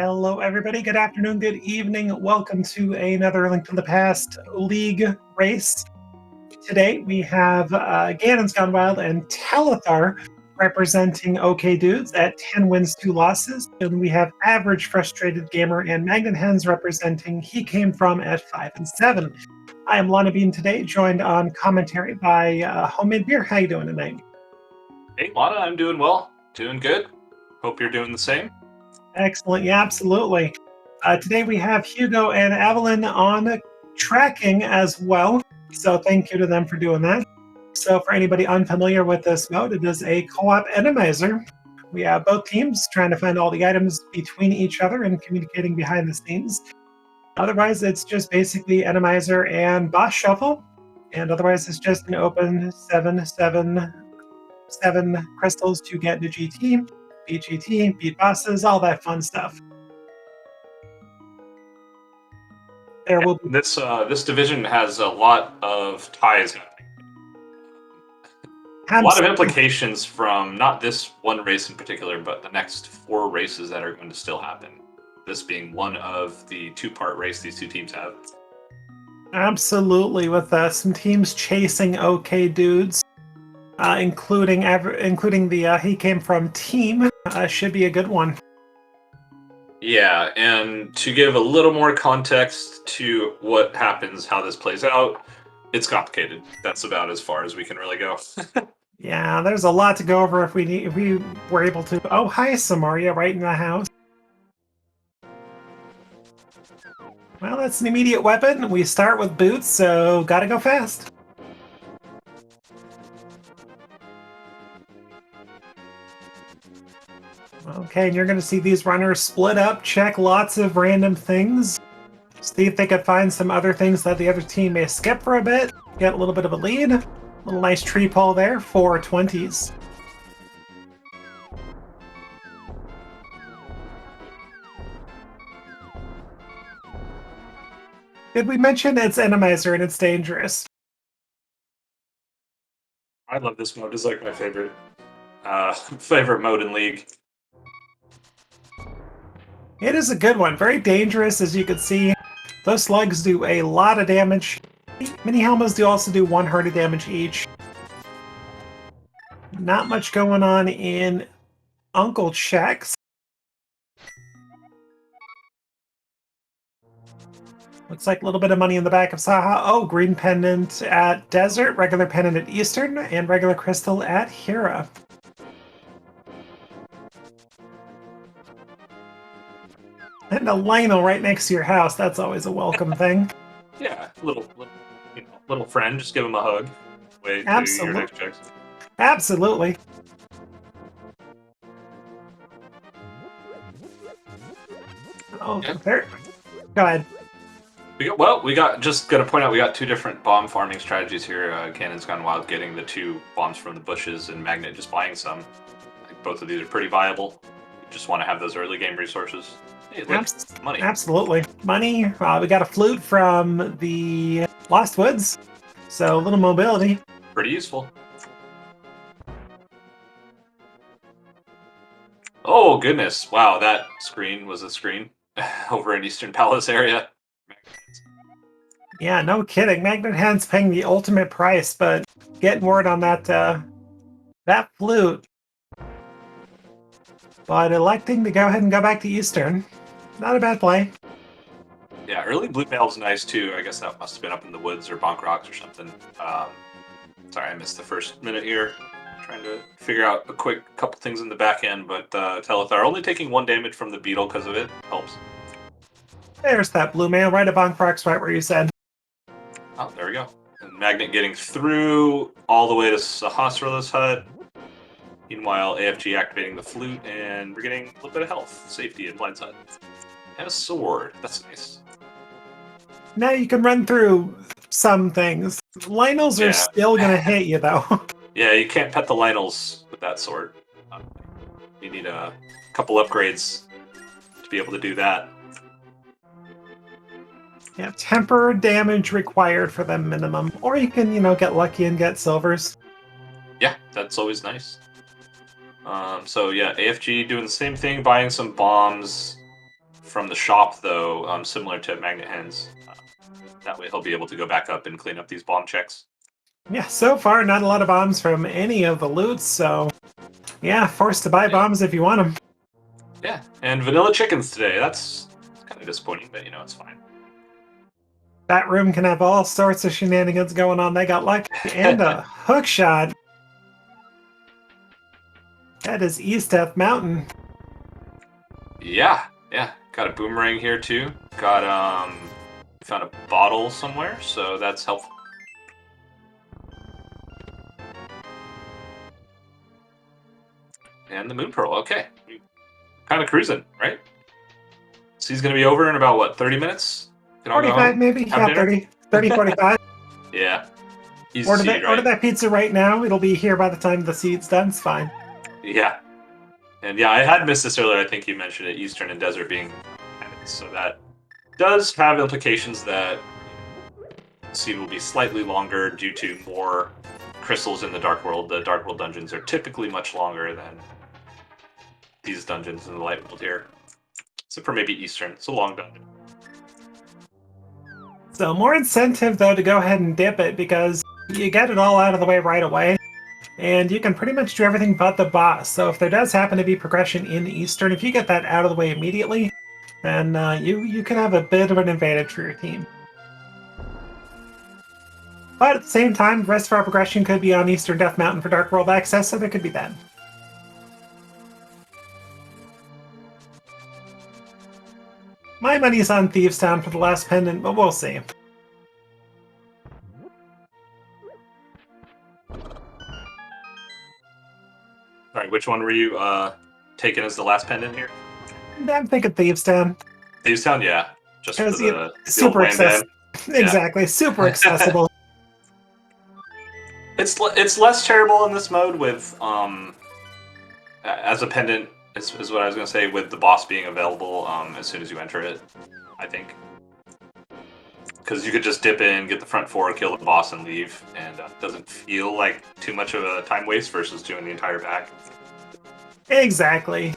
Hello, everybody. Good afternoon, good evening. Welcome to another Link to the Past League race. Today we have Ganon's Gone Wild and Telethar representing OKDUDES at 10 wins, 2 losses. And we have Average Frustrated Gamer and Magnet Hens representing He Came From at 5 and 7. I am Lana Bean today, joined on commentary by Homemade Beer. How you doing tonight? Hey, Lana, I'm doing well. Doing good. Hope you're doing the same. Excellent. Yeah, absolutely. Today we have Hugo and Evelyn on tracking as well. So thank you to them for doing that. So for anybody unfamiliar with this mode, it is a co-op randomizer. We have both teams trying to find all the items between each other and communicating behind the scenes. Otherwise, it's just basically randomizer and boss shuffle. And otherwise, it's just an open 7 crystals to get to GT. Beat GT, beat bosses, all that fun stuff. There will be this division has a lot of ties happening. A lot of implications from not this one race in particular, but the next 4 races that are going to still happen. This being one of the 2-part race these two teams have. Absolutely, with some teams chasing OKDUDES, including the He Came From team, should be a good one. Yeah, and to give a little more context to what happens, how this plays out, it's complicated. That's about as far as we can really go. Yeah, there's a lot to go over if we were able to. Oh, hi, Samaria, right in the house. Well, that's an immediate weapon. We start with boots, so gotta go fast. Okay, and you're going to see these runners split up, check lots of random things, see if they can find some other things that the other team may skip for a bit, get a little bit of a lead. Little nice tree pull there, 4 20s. Did we mention it's randomizer and it's dangerous? I love this mode. It's like my favorite mode in League. It is a good one. Very dangerous, as you can see. Those slugs do a lot of damage. Mini Helmas do also do 1 heart of damage each. Not much going on in Uncle Checks. Looks like a little bit of money in the back of Saha. Oh, green pendant at Desert, regular pendant at Eastern, and regular crystal at Hera. And a Lionel right next to your house. That's always a welcome thing. Yeah, little friend. Just give him a hug. Wait to your next checks. Absolutely. Oh, yeah. There. Go ahead. We got just gonna point out we got 2 different bomb farming strategies here. Ganon's Gone Wild getting the 2 bombs from the bushes, and Magnet just buying some. I think both of these are pretty viable. You just want to have those early game resources. Hey, look, money. Absolutely. Money. We got a flute from the Lost Woods, so a little mobility. Pretty useful. Oh, goodness. Wow, that screen was a screen over in Eastern Palace area. Yeah, no kidding. Magnet Hand's paying the ultimate price, but getting word on that that flute. But electing to go ahead and go back to Eastern. Not a bad play. Yeah, early blue mail's nice too. I guess that must have been up in the woods or Bonk Rocks or something. Sorry, I missed the first minute here. Trying to figure out a quick couple things in the back end, but Telethar only taking 1 damage from the beetle because of it helps. There's that blue mail right at Bonk Rocks, right where you said. Oh, there we go. And Magnet getting through all the way to Sahasrar's hut. Meanwhile, AFG activating the flute, and we're getting a little bit of health, safety, and blindside. And a sword. That's nice. Now you can run through some things. Lionels are still going to hit you, though. Yeah, you can't pet the Lionels with that sword. You need a couple upgrades to be able to do that. Yeah, temper damage required for them minimum. Or you can, get lucky and get silvers. Yeah, that's always nice. So yeah, AFG doing the same thing, buying some bombs. from the shop, though, similar to Magnet Hens. That way he'll be able to go back up and clean up these bomb checks. Yeah, so far not a lot of bombs from any of the loots, so yeah, forced to buy bombs if you want them. Yeah, and vanilla chickens today. That's kind of disappointing, but you know, it's fine. That room can have all sorts of shenanigans going on. They got lucky and a hook shot. That is East Death Mountain. Yeah. Got a boomerang here too. Got found a bottle somewhere, so that's helpful. And the moon pearl. Okay, kind of cruising, right? So he's gonna be over in about what, 30 minutes? 45 maybe? Yeah, 30, 45. Yeah. Easy Order seed, order that pizza right now. It'll be here by the time the seed's done. It's fine. Yeah. And yeah, I had missed this earlier. I think you mentioned it, Eastern and Desert being planets. So that does have implications that the seed will be slightly longer due to more crystals in the Dark World. The Dark World dungeons are typically much longer than these dungeons in the Light World here. Except for maybe Eastern. It's a long dungeon. So more incentive, though, to go ahead and dip it, because you get it all out of the way right away. And you can pretty much do everything but the boss. So if there does happen to be progression in Eastern, if you get that out of the way immediately, then you can have a bit of an advantage for your team. But at the same time, the rest of our progression could be on Eastern Death Mountain for Dark World access, so there could be that. My money's on Thieves Town for the last pendant, but we'll see. Alright, which one were you taking as the last pendant here? I'm thinking Thieves Town. Thieves Town, yeah. Just for the super accessible. Exactly, super accessible. It's less terrible in this mode with as a pendant is what I was gonna say, with the boss being available as soon as you enter it, I think. Because you could just dip in, get the front four, kill the boss, and leave, and it doesn't feel like too much of a time waste versus doing the entire back. Exactly.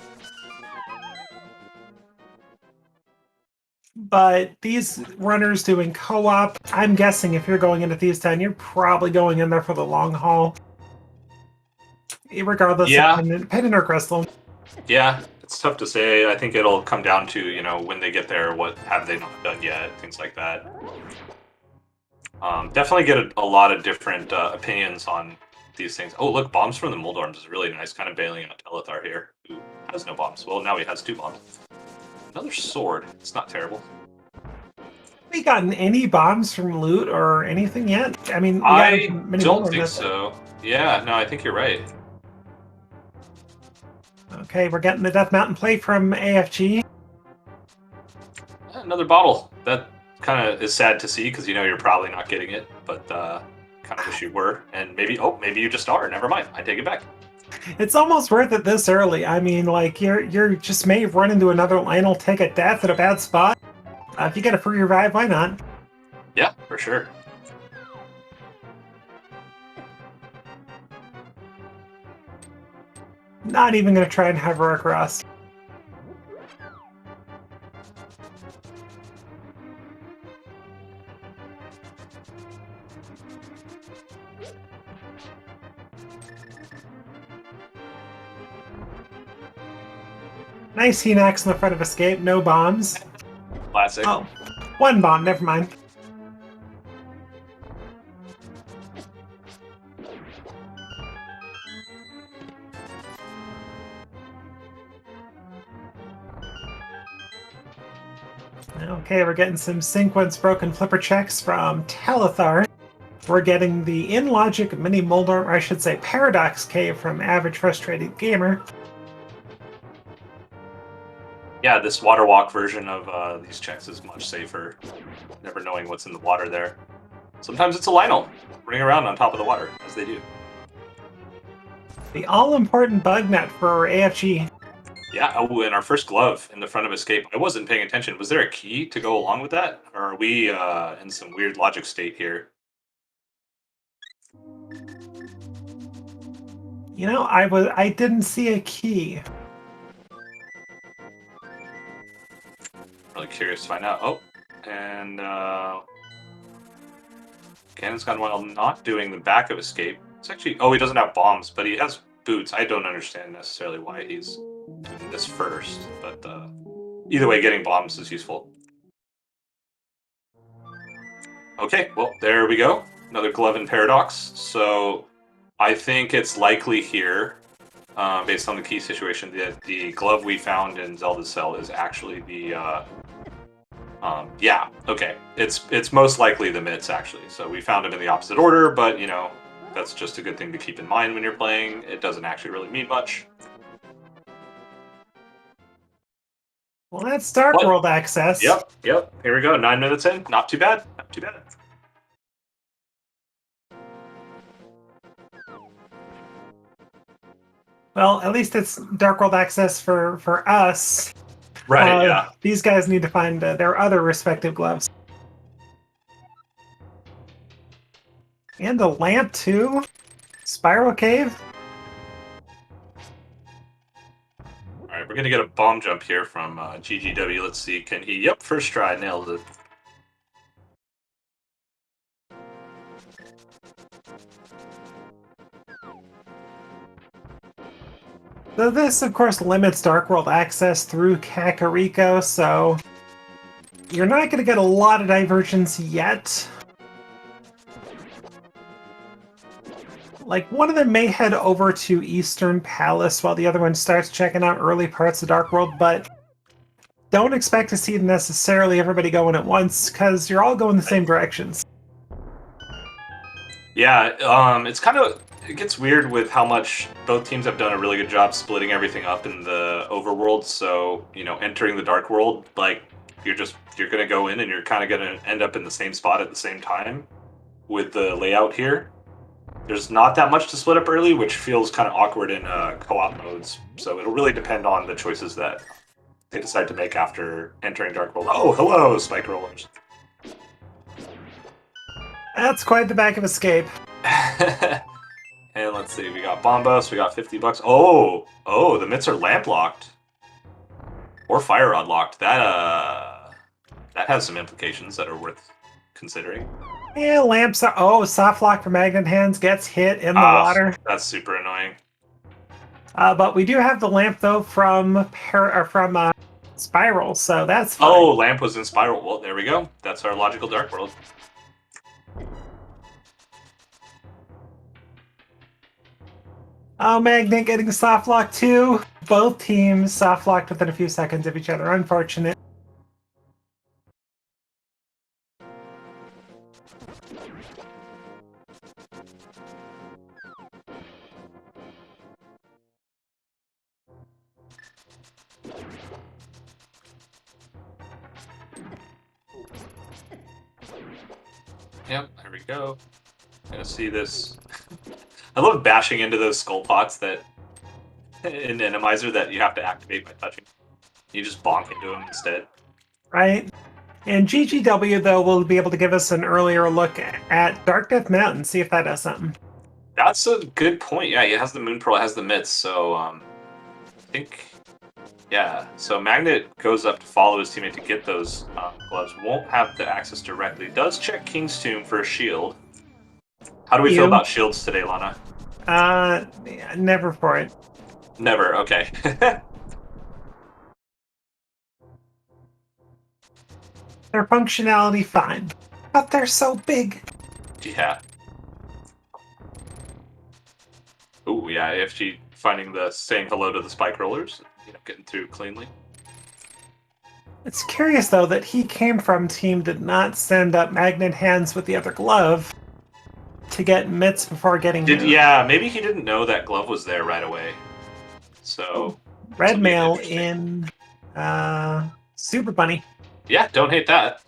But these runners doing co-op, I'm guessing if you're going into Thieves Town, you're probably going in there for the long haul. Regardless of pendant or crystal. Yeah, it's tough to say. I think it'll come down to, you know, when they get there, what have they not done yet, things like that. Definitely get a lot of different opinions on these things. Oh, look, bombs from the Moldorms is really nice, kind of bailing out Telethar here, who has no bombs. Well, now he has 2 bombs. Another sword. It's not terrible. Have we gotten any bombs from loot or anything yet? I mean, I don't think so. Yeah, no, I think you're right. Okay, we're getting the Death Mountain play from AFG. Another bottle. That kind of is sad to see because you know you're probably not getting it, but kind of wish you were. And maybe you just are. Never mind. I take it back. It's almost worth it this early. I mean, like you're just may run into another Lionel take a death at a bad spot. If you get a free revive, why not? Yeah, for sure. Not even gonna try and have her across. Nice Henox in the front of escape, no bombs. Classic. Oh, 1 bomb, never mind. Okay, we're getting some sequence broken flipper checks from Telethar. We're getting the InLogic Mini Moldorm, or I should say Paradox Cave from Average Frustrated Gamer. Yeah, this water walk version of these checks is much safer. Never knowing what's in the water there. Sometimes it's a Lionel running around on top of the water, as they do. The all-important bug net for AFG. Yeah, oh, and our first glove in the front of escape. I wasn't paying attention. Was there a key to go along with that? Or are we in some weird logic state here? You know, I didn't see a key. really curious to find out. Oh, and Cannon's Gone Wild not doing the backup escape. It's actually, oh, he doesn't have bombs, but he has boots. I don't understand necessarily why he's doing this first, but either way, getting bombs is useful. Okay, well, there we go. Another glove and paradox. So I think it's likely here, based on the key situation, that the glove we found in Zelda's cell is actually the yeah, okay. It's most likely the mitts, actually. So we found them in the opposite order, but, you know, that's just a good thing to keep in mind when you're playing. It doesn't actually really mean much. Well, that's Dark World access. Yep. Here we go. 9 minutes in. Not too bad. Not too bad. Well, at least it's Dark World access for us. Right, yeah. These guys need to find their other respective gloves. And the lamp, too? Spiral Cave? Alright, we're going to get a bomb jump here from GGW. Let's see, can he... Yep, first try, nailed it. So this, of course, limits Dark World access through Kakariko, so you're not going to get a lot of divergence yet. Like, one of them may head over to Eastern Palace while the other one starts checking out early parts of Dark World, but don't expect to see necessarily everybody going at once, because you're all going the same directions. Yeah, it's kind of... It gets weird with how much both teams have done a really good job splitting everything up in the overworld. So, you know, entering the Dark World, like, you're going to go in and you're kind of going to end up in the same spot at the same time with the layout here. There's not that much to split up early, which feels kind of awkward in co-op modes. So it'll really depend on the choices that they decide to make after entering Dark World. Oh, hello, Spike Rollers. That's quite the back of escape. And let's see, we got Bombos, we got $50. Oh, the mitts are lamp locked. Or fire rod locked. That has some implications that are worth considering. Yeah, lamps are... Oh, soft lock for Magnet Hands gets hit in the water. That's super annoying. But we do have the lamp, though, from Spiral, so that's fine. Oh, lamp was in Spiral. Well, there we go. That's our logical Dark World. Oh, Magnet getting soft lock too. Both teams soft locked within a few seconds of each other. Unfortunate. Yep, there we go. Gonna see this. I love bashing into those skull pots that in Randomizer that you have to activate by touching. You just bonk into them instead. Right. And GGW, though, will be able to give us an earlier look at Dark Death Mountain, see if that does something. That's a good point. Yeah, he has the Moon Pearl, has the mitts, so I think... Yeah, so Magnet goes up to follow his teammate to get those gloves. Won't have the access directly. Does check King's Tomb for a shield. How do we feel about shields today, Lana? Never for it. Never, okay. Their functionality, fine. But they're so big. Yeah. Ooh, yeah, AFG finding saying hello to the Spike Rollers. You know, getting through cleanly. It's curious, though, that he came from team did not send up Magnet Hands with the other glove to get mitts before getting Yeah, maybe he didn't know that glove was there right away. So red mail in Super Bunny. Yeah, don't hate that.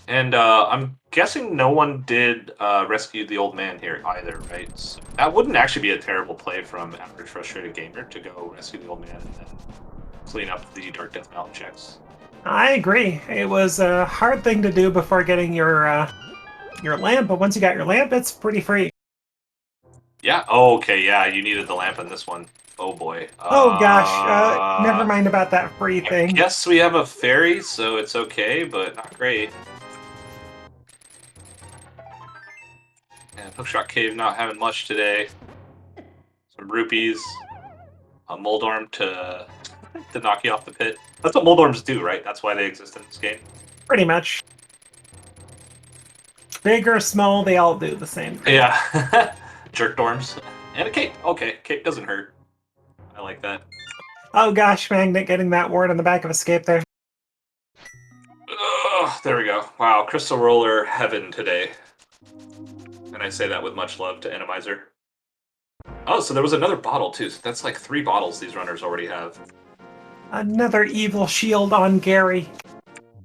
And I'm guessing no one did rescue the old man here either, right? So that wouldn't actually be a terrible play from Average Frustrated Gamer to go rescue the old man and then clean up the Dark Death Mountain checks. I agree. It was a hard thing to do before getting your lamp, but once you got your lamp, it's pretty free. Yeah. Oh, okay. Yeah, you needed the lamp in this one. Oh boy. Oh gosh, never mind about that free I thing. guess we have a fairy, so it's okay, but not great. And Hookshot Cave not having much today. Some rupees. A Moldorm to knock you off the pit. That's what Moldorms do, right? That's why they exist in this game. Pretty much. Big or small, they all do the same thing. Yeah. Jerk dorms. And a cape. Okay, cape doesn't hurt. I like that. Oh gosh, Magnet getting that ward on the back of escape there. Ugh, there we go. Wow, Crystal Roller heaven today. And I say that with much love to Randomizer. Oh, so there was another bottle too. So that's like 3 bottles these runners already have. Another evil shield on Gary.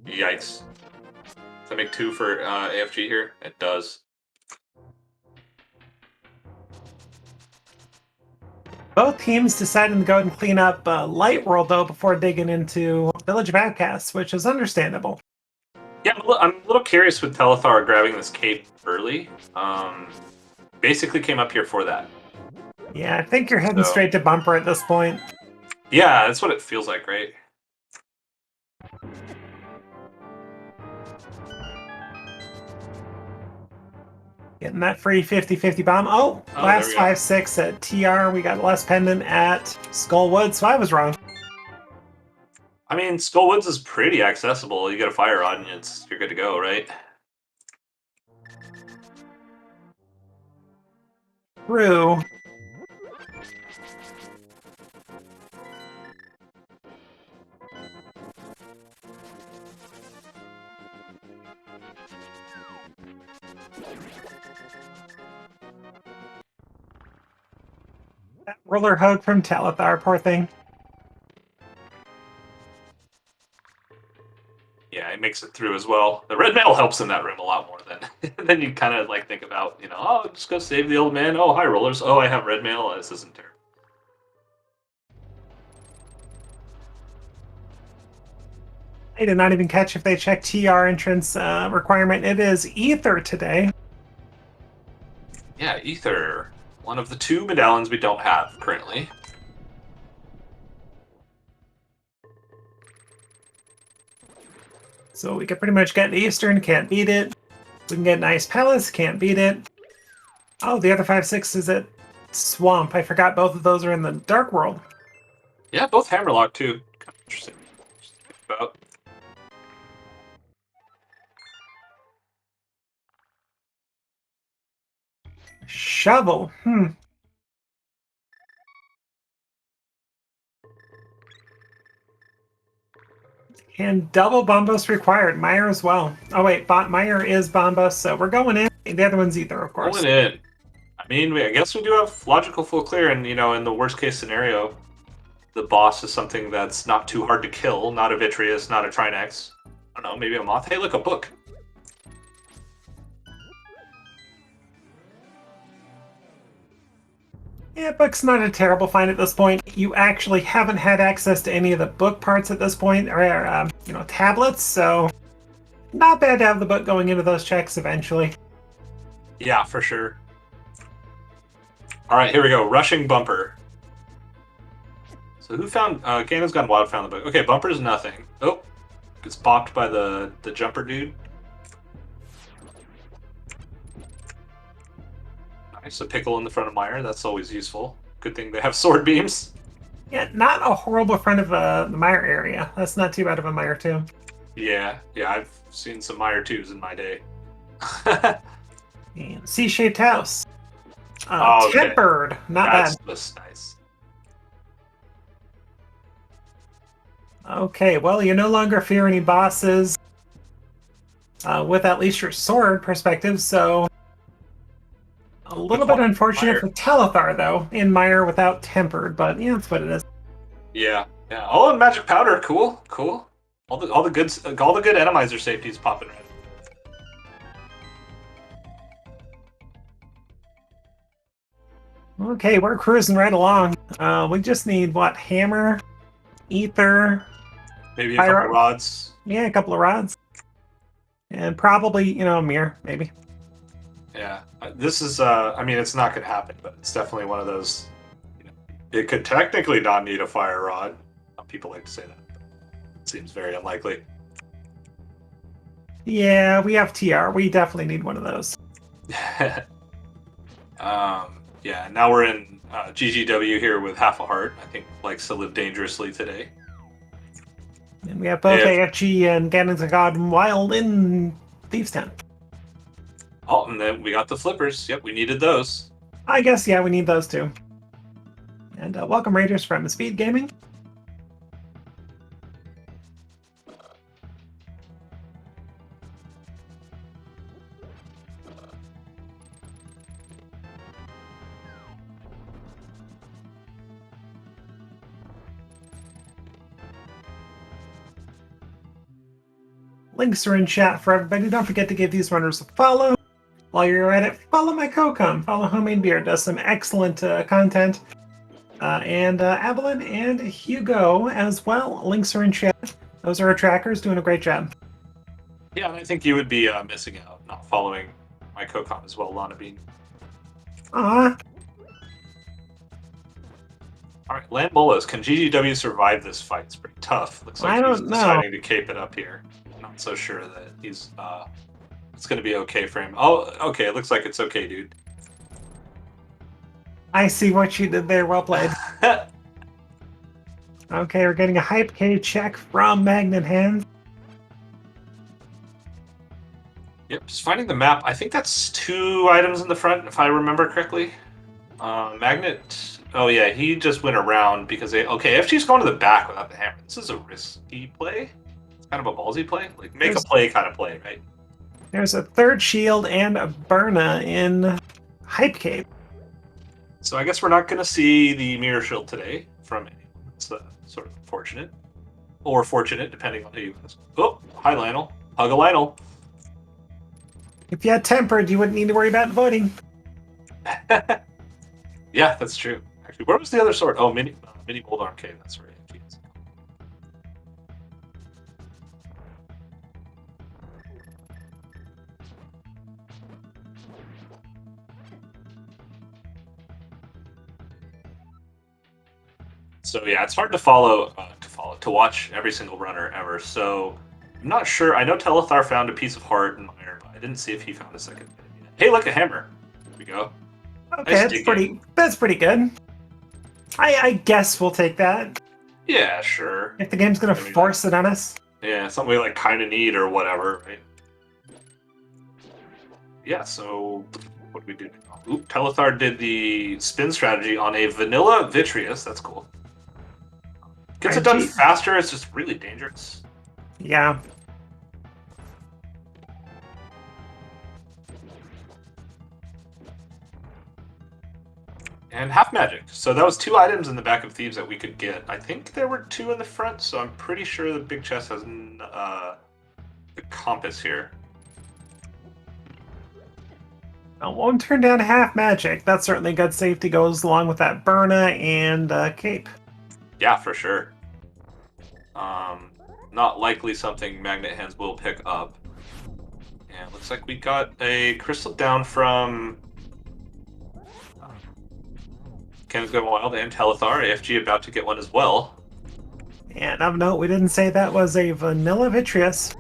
Yikes. Does that make 2 for AFG here? It does. Both teams deciding to go and clean up Light World, though, before digging into Village of Outcasts, which is understandable. Yeah, I'm a little curious with Telethar grabbing this cape early. Basically came up here for that. Yeah, I think you're heading straight to Bumper at this point. Yeah, that's what it feels like, right? Getting that free 50-50 bomb. Oh, last 5-6 at TR. We got less pendant at Skullwood, so I was wrong. I mean, Skullwoods is pretty accessible. You get a fire rod and you're good to go, right? True. That roller hug from Telethar, poor thing. Yeah, it makes it through as well. The red mail helps in that room a lot more than you kind of like think about, you know, oh, just go save the old man. Oh, hi, rollers. Oh, I have red mail. Oh, this isn't terrible. I did not even catch if they checked TR entrance requirement. It is Ether today. Yeah, Ether. One of the 2 medallions we don't have currently. So we can pretty much get Eastern, can't beat it. We can get Nice Palace, can't beat it. Oh, the other 5-6 is at Swamp. I forgot both of those are in the Dark World. Yeah, both Hammerlock too. Kind of interesting. Just think about. Shovel. And double Bombos required. Meyer as well. Oh wait, Meyer is Bombos, so we're going in. The other one's Ether, of course. Going in. I mean, I guess we do have logical full clear, and you know, in the worst case scenario, the boss is something that's not too hard to kill, not a Vitreous, not a Trinex. I don't know, maybe a Moth. Hey, look, a book. Yeah, book's not a terrible find at this point. You actually haven't had access to any of the book parts at this point, or tablets, so not bad to have the book going into those checks eventually. Yeah, for sure. All right, here we go. Rushing Bumper. So who found... Ganon's Gone Wild found the book. Okay, Bumper's nothing. Oh, gets bopped by the jumper dude. Nice, a pickle in the front of Meyer. That's always useful. Good thing they have sword beams. Yeah, not a horrible front of the Meyer area. That's not too bad of a Meyer 2. Yeah, I've seen some Meyer 2s in my day. And C-shaped house. Okay. Tempered. Not bad. That's nice. Okay, well, you no longer fear any bosses with at least your sword perspective, so a little bit unfortunate for Telethar, though, in Meyer without Tempered, but yeah, that's what it is. Yeah. Oh, and Magic Powder, cool. All the good Randomizer safeties popping red. Okay, we're cruising right along. We just need, what, Hammer, Ether... Maybe a couple rods. Yeah, a couple of rods. And probably, a mirror, maybe. Yeah. This is, I mean, it's not going to happen, but it's definitely one of those, It could technically not need a fire rod. People like to say that. It seems very unlikely. Yeah, we have TR. We definitely need one of those. Yeah, now we're in GGW here with half a heart. I think likes to live dangerously today. And we have both If- AFG and Gannon's God Wild in Thieves Town. Oh, and then we got the flippers. Yep, we needed those. I guess, yeah, we need those too. And welcome, Raiders from SpeedGaming. Links are in chat for everybody. Don't forget to give these runners a follow. While you're at it, follow my co-com. Follow Homemade Beer. Does some excellent content. And Evelyn and Hugo as well. Links are in chat. Those are our trackers doing a great job. Yeah, and I think you would be missing out not following my co-com as well, Lana Bean. Ah. All right, Land Bolas. Can GGW survive this fight? It's pretty tough. Looks like he's deciding to cape it up here. Not so sure that he's it's going to be okay for him. Oh, okay. It looks like it's okay, dude. I see what you did there. Well played. Okay, we're getting a Hype K check from Magnet Hands. Yep, just finding the map. I think that's 2 items in the front, if I remember correctly. Magnet. Oh yeah, he just went around because they. Okay, FG's going to the back without the hammer. This is a risky play. It's kind of a ballsy play. Like make a play kind of play, right? There's a third shield and a Burna in Hype Cape. So I guess we're not going to see the mirror shield today from anyone. It's sort of unfortunate. Or fortunate, depending on who you ask. Oh, hi Lionel. Hug a Lionel. If you had tempered, you wouldn't need to worry about voting. Yeah, that's true. Actually, where was the other sword? Oh, mini bolt arm cave. That's right. Jeez. So yeah, it's hard to watch every single runner ever. So I'm not sure. I know Telethar found a piece of heart in Meyer, but I didn't see if he found a second. Hey, look, a hammer. Here we go. Okay, Nice that's pretty good. I guess we'll take that. Yeah, sure. If the game's gonna force it on us. Yeah, something we like kind of need or whatever, right? Yeah, so what did we do? Oop, Telethar did the spin strategy on a vanilla Vitreous. That's cool. Gets it done faster. It's just really dangerous. Yeah. And half magic. So that was 2 items in the back of Thieves that we could get. I think there were 2 in the front, so I'm pretty sure the big chest has the compass here. Won't turn down half magic. That's certainly good safety. Goes along with that Burna and cape. Yeah, for sure. Not likely something Magnet Hands will pick up. And looks like we got a crystal down from Ken's Going Wild and Telethar. AFG about to get one as well. And of note, we didn't say that was a vanilla Vitreous.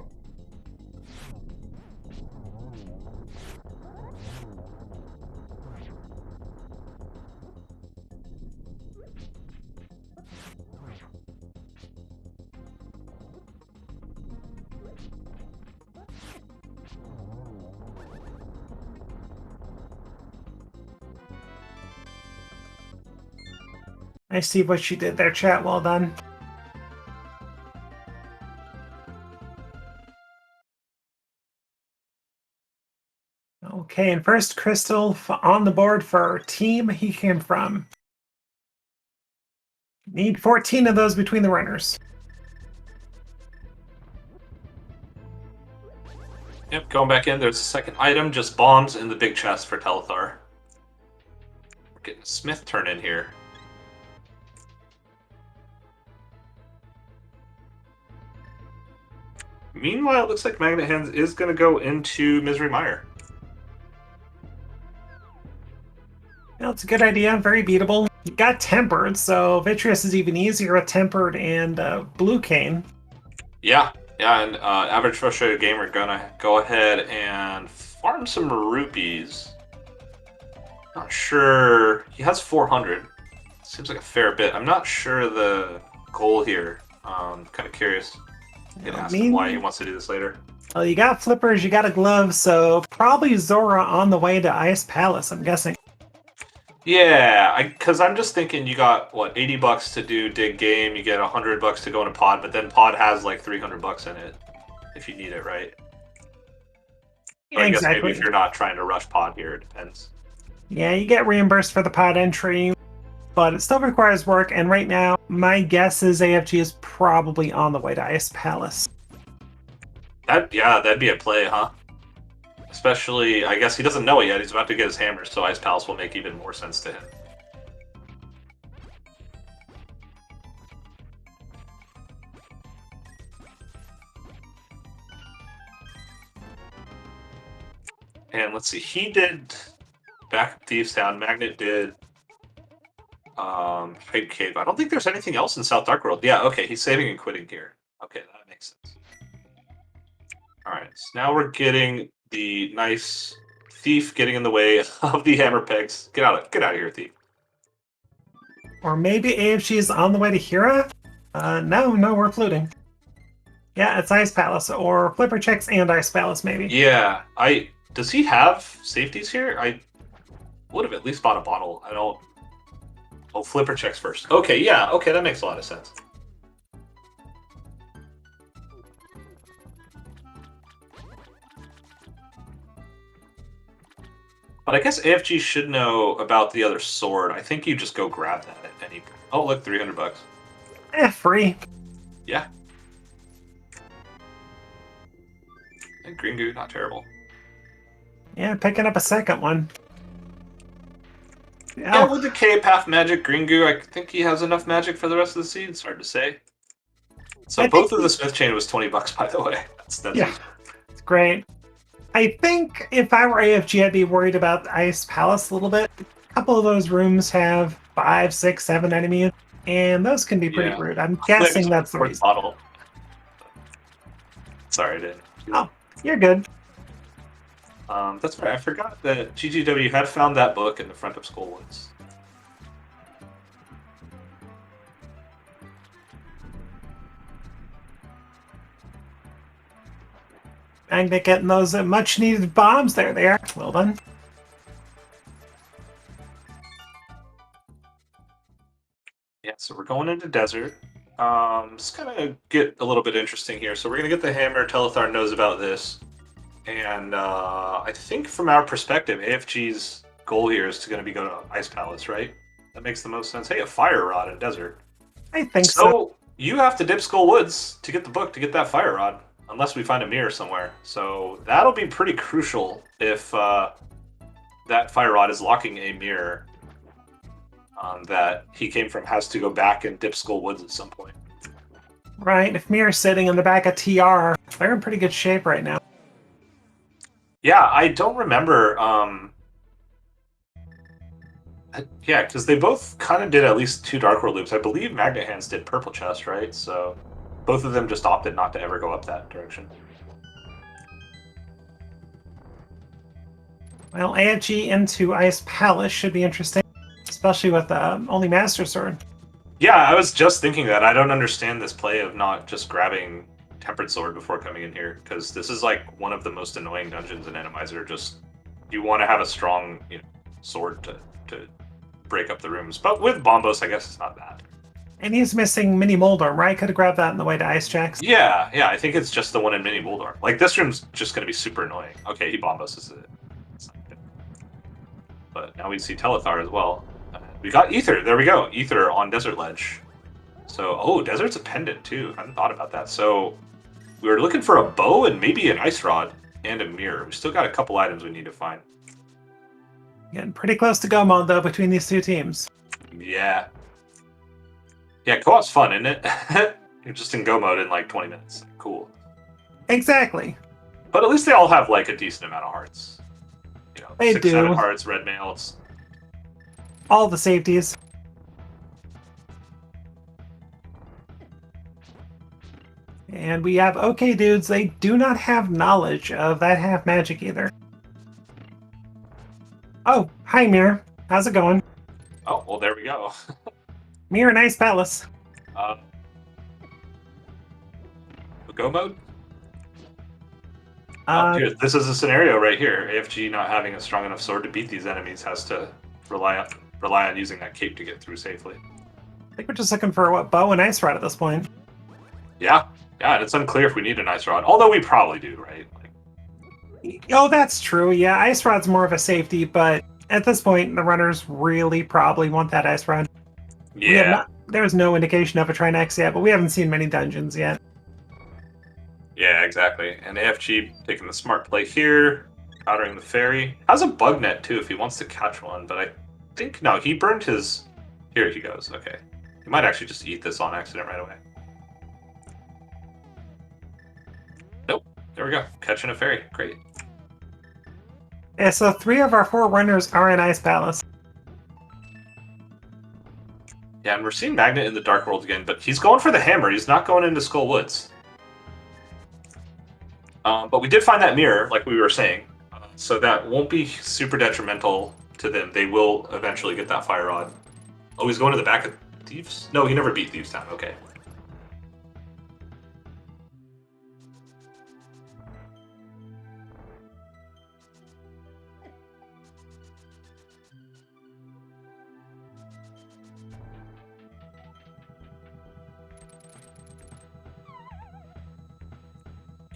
I see what she did there, chat. Well done. Okay, and first crystal on the board for team he came from. Need 14 of those between the runners. Yep, going back in. There's a second item, just bombs in the big chest for Telethar. We're getting a Smith turn in here. Meanwhile, it looks like Magnet Hands is going to go into Misery Mire. Well, it's a good idea. Very beatable. You got Tempered, so Vitreous is even easier with Tempered and Blue Cane. Yeah, and average frustrated gamer gonna go ahead and farm some rupees. Not sure. He has 400. Seems like a fair bit. I'm not sure the goal here. Kind of curious. You can ask him why he wants to do this later. Well, you got Flippers, you got a Glove, so probably Zora on the way to Ice Palace, I'm guessing. Yeah, because I'm just thinking you got, what, 80 bucks to do Dig Game, you get 100 bucks to go into Pod, but then Pod has like 300 bucks in it if you need it, right? Or I guess maybe if you're not trying to rush Pod here, it depends. Yeah, you get reimbursed for the Pod entry, but it still requires work, and right now, my guess is AFG is probably on the way to Ice Palace. That'd be a play, huh? Especially, I guess he doesn't know it yet. He's about to get his hammer, so Ice Palace will make even more sense to him. And let's see, he did Back Thieves Town. Magnet did Hype Cave. I don't think there's anything else in South Dark World. Yeah, okay, he's saving and quitting here. Okay, that makes sense. Alright, so now we're getting the nice Thief getting in the way of the hammer pegs. Get out of here, Thief. Or maybe AFG is on the way to Hira? No, we're floating. Yeah, it's Ice Palace, or Flipper checks and Ice Palace, maybe. Yeah, does he have safeties here? I would have at least bought a bottle. I don't... Oh, Flipper checks first. Okay, yeah, okay, that makes a lot of sense. But I guess AFG should know about the other sword. I think you just go grab that at any point. Oh, look, 300 bucks. Free. Yeah. And Green Goo, not terrible. Yeah, picking up a second one. Yeah, with the Cape half magic, Green Goo, I think he has enough magic for the rest of the seed. It's hard to say. So both of the Smith chain was 20 bucks, by the way. That's yeah, it's great. I think if I were AFG, I'd be worried about Ice Palace a little bit. A couple of those rooms have 5, 6, 7 enemies, and those can be pretty rude. I'm guessing that's the reason. Bottle. Sorry, I didn't. Oh, you're good. That's right. I forgot that GGW had found that book in the front of Skullwoods. Magnet getting those much-needed bombs there. They are. Well done. Yeah, so we're going into desert. It's gonna get a little bit interesting here. So we're gonna get the hammer. Telethar knows about this. And I think from our perspective, AFG's goal here is going to be go to Ice Palace, right? That makes the most sense. Hey, a fire rod in desert. I think so. So you have to dip Skull Woods to get the book, to get that fire rod, unless we find a mirror somewhere. So that'll be pretty crucial if that fire rod is locking a mirror that he came from, has to go back and dip Skull Woods at some point. Right. If Mirror's sitting in the back of TR, they're in pretty good shape right now. Yeah, I don't remember. Yeah, because they both kind of did at least 2 Dark World loops. I believe Magnet Hands did Purple Chest, right? So both of them just opted not to ever go up that direction. Well, AFG into Ice Palace should be interesting, especially with only Master Sword. Yeah, I was just thinking that. I don't understand this play of not just grabbing Tempered Sword before coming in here, because this is like one of the most annoying dungeons in Randomizer. Just, you want to have a strong, sword to break up the rooms. But with Bombos, I guess it's not bad. And he's missing Mini Moldorm, right? Could have grabbed that on the way to Ice Jacks. Yeah, I think it's just the one in Mini Moldorm. Like, this room's just going to be super annoying. Okay, he Bombos it. But now we see Telethar as well. We got Ether. There we go. Ether on Desert Ledge. So, Desert's a pendant, too. I hadn't thought about that. So, we were looking for a bow and maybe an ice rod and a mirror. We still got a couple items we need to find. Getting pretty close to go mode, though, between these two teams. Yeah. Yeah, co-op's fun, isn't it? You're just in go mode in like 20 minutes. Cool. Exactly. But at least they all have like a decent amount of hearts. They 6, do. 7 hearts, red mail. It's... all the safeties. And we have OKDUDES. They do not have knowledge of that half magic either. Oh, hi Mirror. How's it going? Oh, well, there we go. Mirror, nice palace. Go mode? Here, this is a scenario right here. AFG not having a strong enough sword to beat these enemies has to rely on using that cape to get through safely. I think we're just looking for what, bow and ice rod at this point. Yeah, and it's unclear if we need an ice rod, although we probably do, right? Oh, that's true. Yeah, ice rod's more of a safety, but at this point, the runners really probably want that ice rod. Yeah. There's no indication of a Trinex yet, but we haven't seen many dungeons yet. Yeah, exactly. And AFG taking the smart play here, powdering the fairy. Has a bug net too if he wants to catch one, but I think no, he burned his. Here he goes. Okay, he might actually just eat this on accident right away. Nope. There we go. Catching a fairy. Great. Yeah, so 3 of our 4 runners are in Ice Palace. Yeah, and we're seeing Magnet in the Dark World again, but he's going for the hammer. He's not going into Skull Woods. But we did find that mirror, like we were saying, so that won't be super detrimental to them. They will eventually get that fire rod. Oh, he's going to the back of Thieves? No, he never beat Thieves Town. Okay.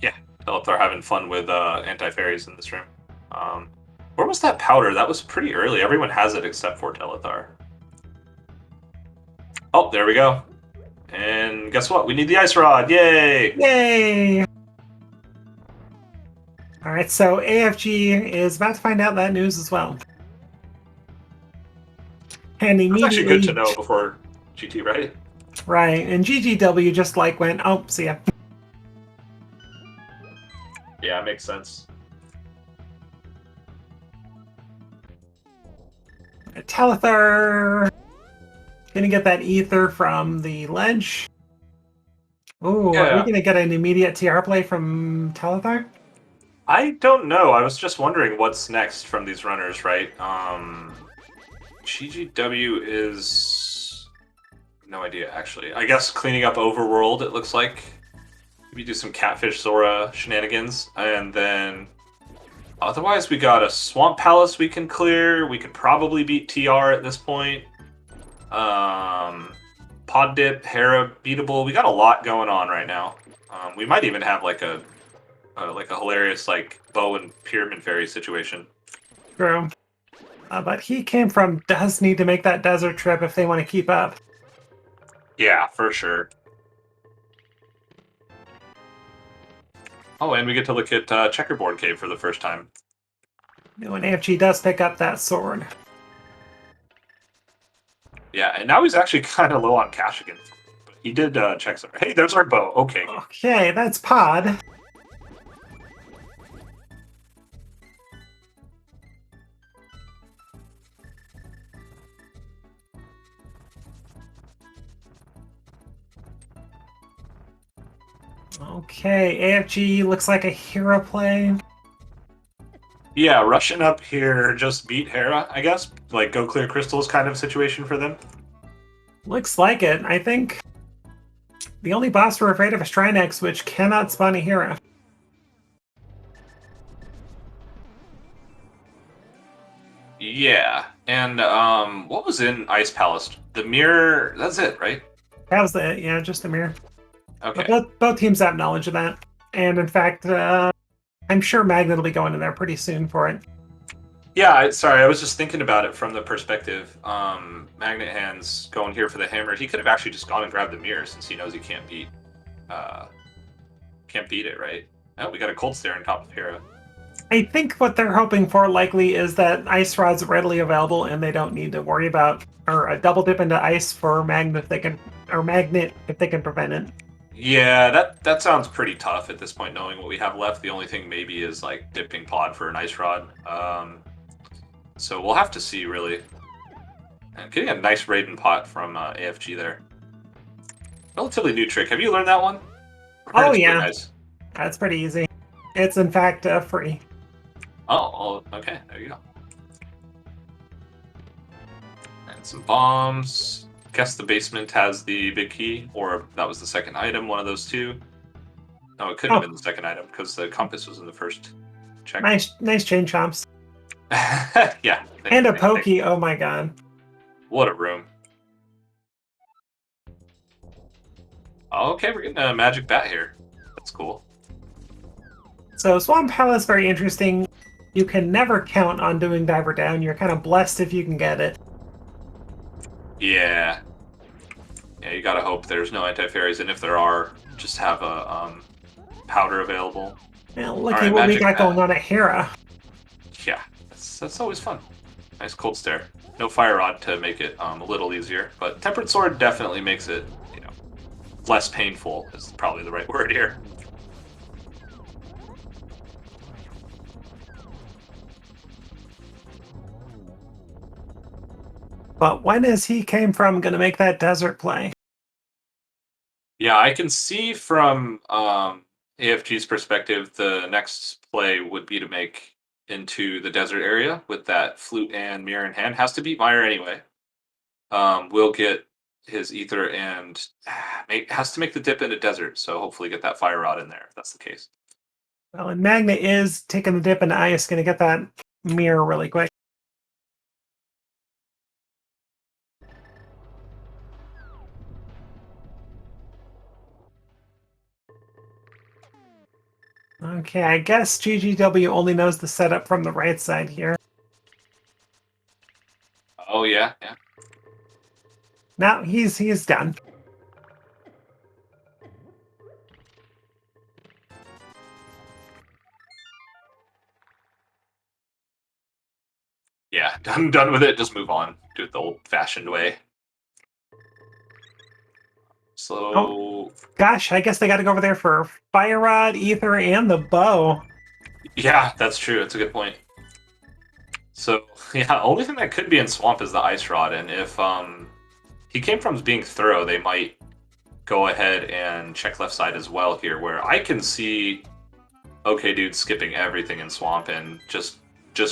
Yeah, Teletar having fun with anti-fairies in this room. Where was that powder? That was pretty early. Everyone has it except for Teletar. Oh, there we go. And guess what? We need the ice rod. Yay! Yay! Alright, so AFG is about to find out that news as well. And It's actually immediately... good to know before GT, right? Right, and GGW just like went, oh, see ya. Yeah, it makes sense. Telethar gonna get that ether from the ledge. Ooh, Yeah. are we gonna get an immediate TR play from Telethar? I don't know. I was just wondering what's next from these runners, right? GGW is... No idea, actually. I guess cleaning up Overworld, it looks like. Maybe do some Catfish Zora shenanigans. And then... Otherwise, we got a Swamp Palace we can clear. We could probably beat TR at this point. Pod Dip, Hera, beatable. We got a lot going on right now. We might even have like a hilarious like bow and pyramid fairy situation. True. But he came from does need to make that desert trip if they want to keep up. Yeah, for sure. Oh, and we get to look at Checkerboard Cave for the first time. When AFG does pick up that sword. Yeah, and now he's actually kind of low on cash again. But he did check some. Hey, there's our bow. Okay. Okay, that's Pod. Okay, AFG looks like a hero play. Yeah, rushing up here, just beat Hera, I guess. Like, go clear crystals kind of situation for them. Looks like it. I think the only boss we're afraid of is Trinex, which cannot spawn a hero. Yeah, and what was in Ice Palace? The mirror, that's it, right? That was yeah, just the mirror. Okay. But both teams have knowledge of that. And in fact, I'm sure Magnet will be going in there pretty soon for it. Yeah, sorry, I was just thinking about it from the perspective. Magnet Hands going here for the hammer. He could have actually just gone and grabbed the mirror since he knows he can't beat it, right? Oh, we got a cold stare on top of Hera. I think what they're hoping for likely is that ice rod's readily available and they don't need to worry about or a double dip into ice for Magnet if they can prevent it. Yeah, that sounds pretty tough at this point, knowing what we have left. The only thing maybe is like dipping Pod for an ice rod. So we'll have to see, really. And getting a nice Raiden pot from AFG there. Relatively new trick. Have you learned that one? Oh It's really yeah, nice. that's pretty easy. It's in fact free. Oh, okay. There you go. And some bombs. Guess the basement has the big key, or that was the second item, one of those two. No, it couldn't have Oh, been the second item because the compass was in the first check. nice chain chomps. Yeah. And a pokey. Oh my god. What a room. Okay, we're getting a magic bat here. That's cool. So Swamp Palace very interesting. You can never count on doing Diver Down. You're kind of blessed if you can get it. Yeah. Yeah, you gotta hope there's no anti-fairies, and if there are, just have a powder available. Well, look All at right, what we magic got bat. going on at Hera. Yeah, that's always fun. Nice cold stare. No fire rod to make it a little easier, but tempered sword definitely makes it, less painful. Is probably the right word here. But when is he came from going to make that desert play? Yeah, I can see from AFG's perspective, the next play would be to make into the desert area with that flute and mirror in hand. Has to beat Meyer anyway. Will get his ether and has to make the dip into desert, so hopefully get that fire rod in there if that's the case. Well, and Magna is taking the dip into ice, going to get that mirror really quick. Okay, I guess GGW only knows the setup from the right side here. Oh yeah, yeah. Now he's done. Yeah, done with it. Just move on. Do it the old-fashioned way. So, Oh, gosh, I guess they got to go over there for Fire Rod, Ether, and the bow. yeah, that's true. That's a good point. So, yeah, only thing that could be in Swamp is the Ice Rod, and if he came from being thorough, they might go ahead and check left side as well here, where I can see OKDUDES skipping everything in Swamp and just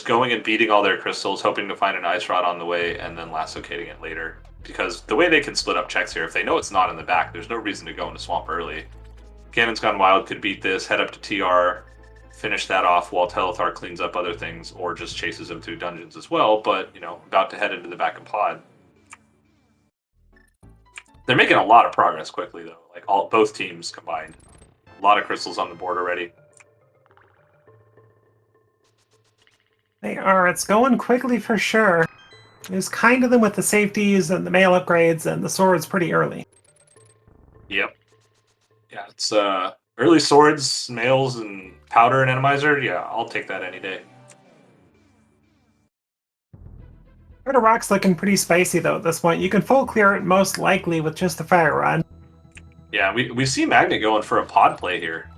going and beating all their crystals, hoping to find an Ice Rod on the way, and then lasso-cating it later. Because the way they can split up checks here, if they know it's not in the back, there's no reason to go into Swamp early. Cannon's Gone Wild could beat this, head up to TR, finish that off while Telethar cleans up other things, or just chases him through dungeons as well, but, about to head into the back of Pod. They're making a lot of progress quickly, though, like both teams combined. A lot of crystals on the board already. They are. It's going quickly for sure. It was kind of them with the safeties and the mail upgrades and the swords pretty early. Yep. Yeah, it's early swords, mails, and powder and animizer. Yeah, I'll take that any day. Heart of Rock's looking pretty spicy though at this point. You can full clear it most likely with just the Fire Rod. Yeah, we see Magnet going for a pod play here.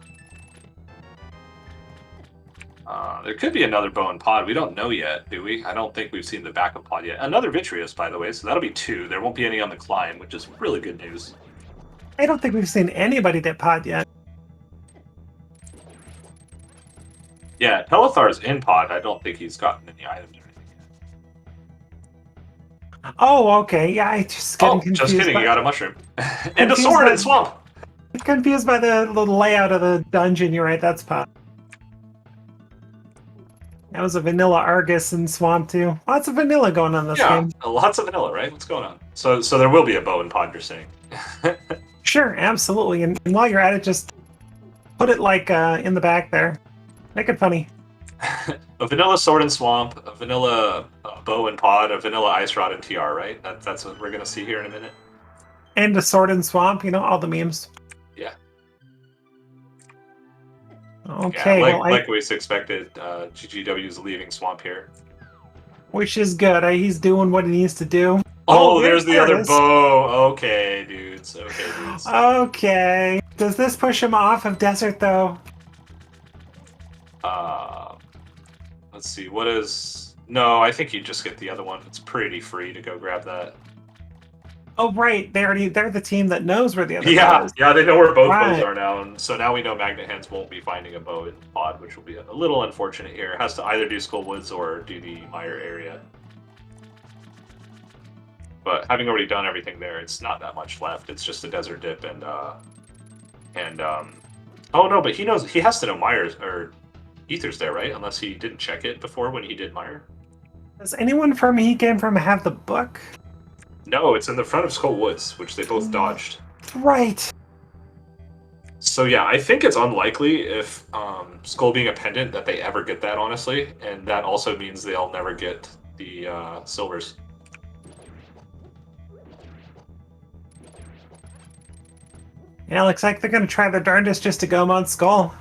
There could be another bow and pod. We don't know yet, do we? I don't think we've seen the backup pod yet. Another Vitreous, by the way, so that'll be 2. There won't be any on the climb, which is really good news. I don't think we've seen anybody dip pod yet. Yeah, Telethar's in pod. I don't think he's gotten any items or anything yet. Oh, okay. Yeah, I just getting confused. Just kidding. You got a mushroom. And a sword in Swamp! Confused by the layout of the dungeon. You're right, that's pod. That was a vanilla Argus in Swamp too. Lots of vanilla going on this game. Yeah, lots of vanilla, right? What's going on? So there will be a bow and pod, you're saying? Sure, absolutely. And while you're at it, just put it like in the back there. Make it funny. A vanilla sword in Swamp, a vanilla bow and pod, a vanilla ice rod and TR, right? That's what we're going to see here in a minute. And a sword in Swamp, all the memes. Yeah. Okay, yeah, like we expected, GGW's leaving Swamp here. Which is good. He's doing what he needs to do. Oh, there's the other bow. Okay, dudes. Okay. Does this push him off of Desert, though? Let's see. What is... No, I think you just get the other one. It's pretty free to go grab that. Oh, right. They're the team that knows where the other bow Yeah, is. yeah, they know where both bows Right. are now, and so now we know Magnet Hands won't be finding a bow in pod, which will be a little unfortunate here. It has to either do Skull Woods or do the Mire area. But having already done everything there, it's not that much left. It's just a desert dip and oh no, but he knows he has to know Mire's or Ether's there, right? Unless he didn't check it before when he did Mire. Does anyone from He Came From have the book? No, it's in the front of Skull Woods, which they both dodged. Right. So yeah, I think it's unlikely if Skull being a pendant that they ever get that, honestly, and that also means they'll never get the silvers. Yeah, looks like they're gonna try their darndest just to go on Skull.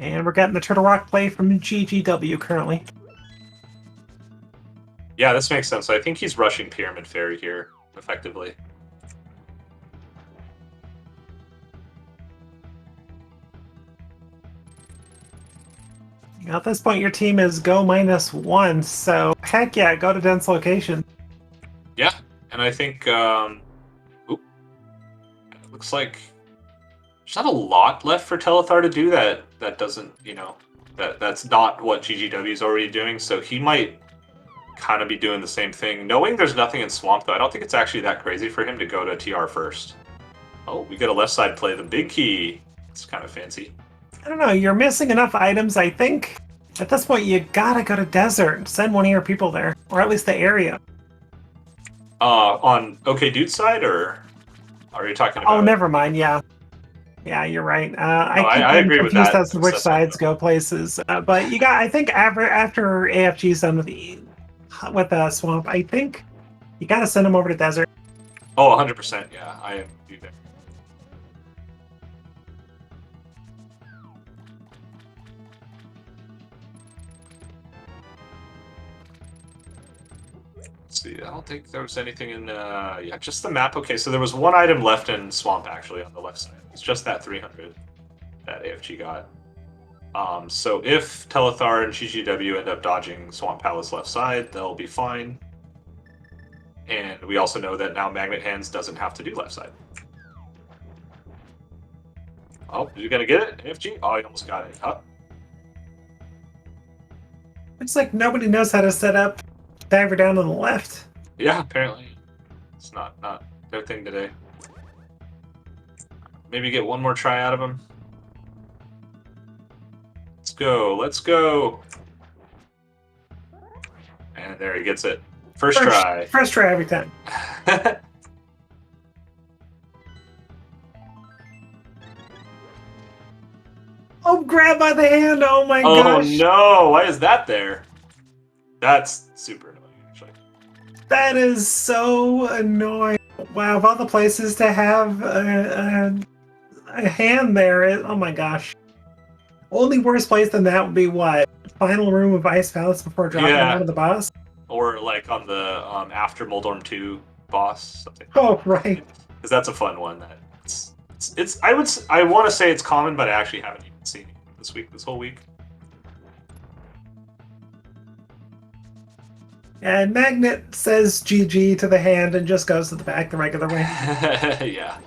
And we're getting the Turtle Rock play from GGW currently. Yeah, this makes sense. I think he's rushing Pyramid Fairy here, effectively. At this point, your team is go -1, so heck yeah, go to dense location. Yeah, and I think it looks like there's not a lot left for Telethar to do that. That doesn't, that's not what GGW is already doing. So he might kind of be doing the same thing. Knowing there's nothing in Swamp, though, I don't think it's actually that crazy for him to go to TR first. Oh, we get a left side play, the big key. It's kind of fancy. I don't know, you're missing enough items, I think. At this point, you gotta go to desert. Send one of your people there, or at least the area. On OKDUDES side, or are you talking about? Oh, never mind. Yeah, yeah, you're right. I agree with confused that as to which sides go places. But you got, I think, after AFG's done with Swamp, I think you gotta send them over to desert. Oh, 100%. Yeah, I am with you there. See, I don't think there was anything in, yeah, just the map. Okay, so there was one item left in Swamp, actually, on the left side. It's just that 300 that AFG got. So if Telethar and GGW end up dodging Swamp Palace left side, they'll be fine. And we also know that now Magnet Hands doesn't have to do left side. Oh, you gonna get it, AFG? Oh, he almost got it. Huh? It's like nobody knows how to set up diver down on the left. Yeah, apparently. It's not their thing today. Maybe get one more try out of him. Let's go, let's go. And there he gets it. First try. First try every time. Oh, grab by the hand. Oh my gosh. Oh no, why is that there? That's super annoying, actually. That is so annoying. Wow, of all the places to have a hand there, oh my gosh. Only worse place than that would be what? Final room of Ice Palace before dropping out of the boss? Or like on the after Moldorm 2 boss, something. Oh, right. Because that's a fun one. I want to say it's common, but I actually haven't even seen it this whole week. And Magnet says GG to the hand and just goes to the back the regular way. Yeah.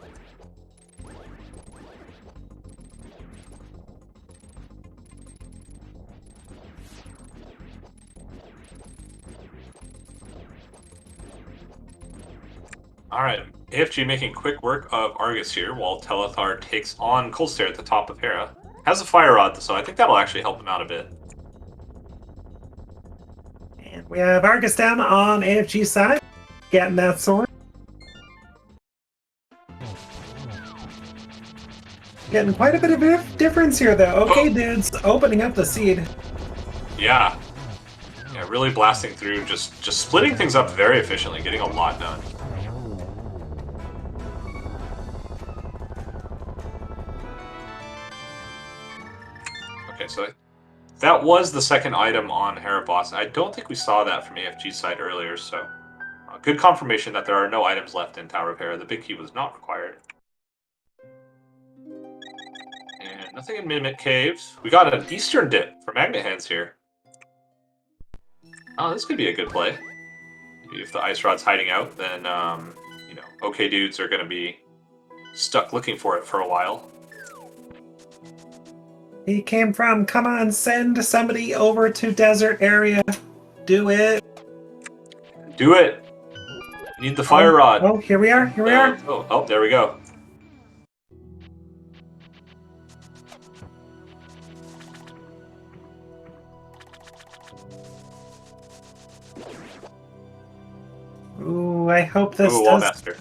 Alright, AFG making quick work of Argus here while Telethar takes on Cold Stare at the top of Hera. Has a Fire Rod, so I think that'll actually help him out a bit. And we have Argus down on AFG's side, getting that sword. Getting quite a bit of a difference here, though. Okay, dudes, opening up the seed. Yeah. Yeah, really blasting through, just splitting things up very efficiently, getting a lot done. Okay, so that was the second item on Hera Boss. I don't think we saw that from AFG's side earlier, so good confirmation that there are no items left in Tower of Hera. The big key was not required. And nothing in Mimic Caves. We got an Eastern dip for Magnet Hands here. Oh, this could be a good play. Maybe if the Ice Rod's hiding out, then, you know, OK Dudes are going to be stuck looking for it for a while. He came from, come on, send somebody over to desert area. Do it. Do it! We need the Fire Rod. Oh, here we are, here we are. Oh, there we go. Ooh, I hope this Ooh, does... Wallmaster.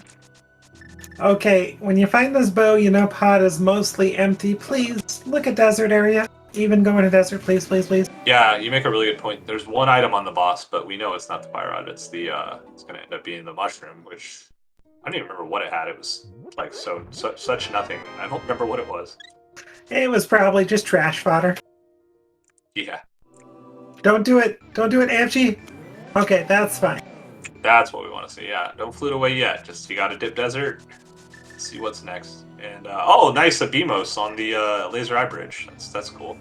Okay, when you find this bow, you know pod is mostly empty. Please, look at desert area. Even go into desert, please, please, please. Yeah, you make a really good point. There's one item on the boss, but we know it's not the Fire Rod. It's the, it's going to end up being the Mushroom, which... I don't even remember what it had. It was, like, such nothing. I don't remember what it was. It was probably just trash fodder. Yeah. Don't do it. Don't do it, AFG. Okay, that's fine. That's what we want to see, yeah. Don't flute away yet. Just, you gotta dip desert. See what's next. And, oh, nice, a Beamos on the Laser Eye Bridge. That's cool.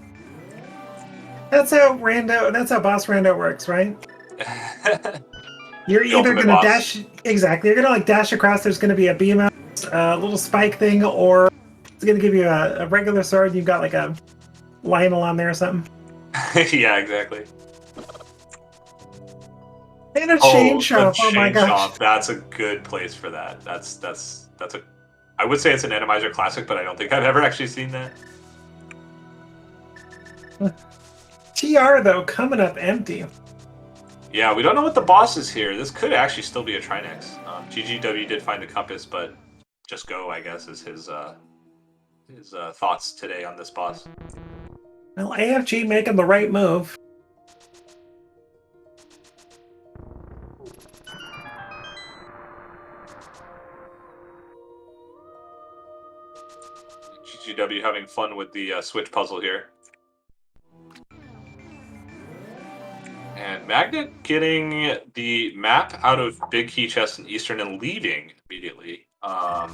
That's how boss rando works, right? You're either gonna dash... Exactly. You're gonna, like, dash across. There's gonna be a beam out, a little spike thing, or it's gonna give you a regular sword. And you've got, like, a Lionel on there or something. Yeah, exactly. And a chain shop. Oh my gosh. That's a good place for that. That's a... I would say it's an Randomizer classic, but I don't think I've ever actually seen that. TR, though, coming up empty. Yeah, we don't know what the boss is here. This could actually still be a Trinex. GGW did find the compass, but just go, I guess, is his thoughts today on this boss. Well, AFG making the right move. GGW having fun with the switch puzzle here. And Magnet getting the map out of Big Key Chest and Eastern and leaving immediately. I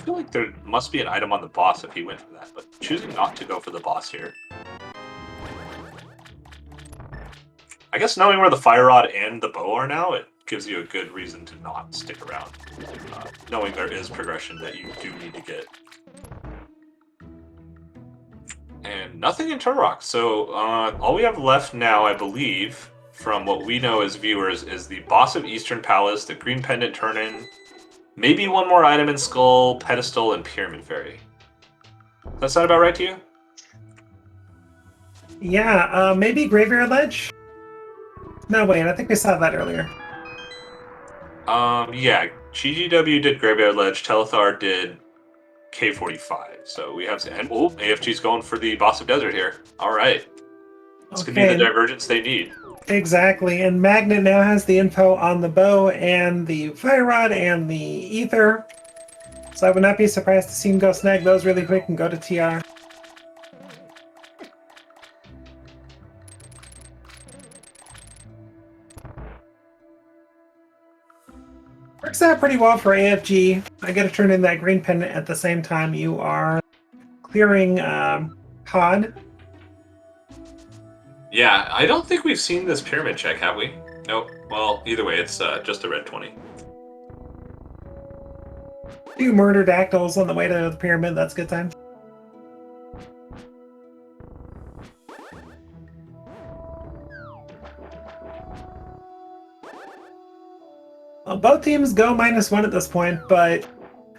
feel like there must be an item on the boss if he went for that, but choosing not to go for the boss here. I guess knowing where the Fire Rod and the bow are now, it gives you a good reason to not stick around. Knowing there is progression that you do need to get. And nothing in Turok. So all we have left now, I believe, from what we know as viewers, is the boss of Eastern Palace, the Green Pendant Turn-In, maybe one more item in Skull, Pedestal, and Pyramid Fairy. Does that sound about right to you? Yeah, maybe Graveyard Ledge? No, wait, I think we saw that earlier. Yeah, GGW did Graveyard Ledge, Telethar did K45. So we have... And, oh, AFG's going for the boss of Desert here. All right. This could be the divergence they need. Exactly, and Magnet now has the info on the bow and the Fire Rod and the Ether. So I would not be surprised to see him go snag those really quick and go to TR. Works out pretty well for AFG. I gotta turn in that green pendant at the same time you are clearing pod. Yeah, I don't think we've seen this pyramid check, have we? Nope. Well, either way, it's just a red 20. 2 murder dactyls on the way to the pyramid. That's a good time. Well, both teams go -1 at this point, but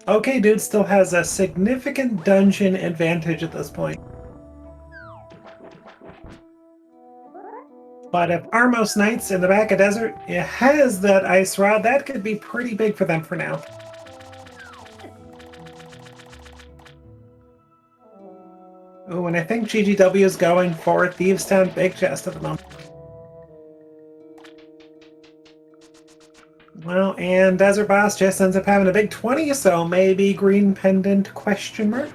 OKDUDES still has a significant dungeon advantage at this point. But if Armos Knights in the back of desert has that ice rod, that could be pretty big for them for now. Oh, and I think GGW is going for Thieves Town Big Chest at the moment. Well, and Desert Boss just ends up having a big 20, so maybe Green Pendant question mark?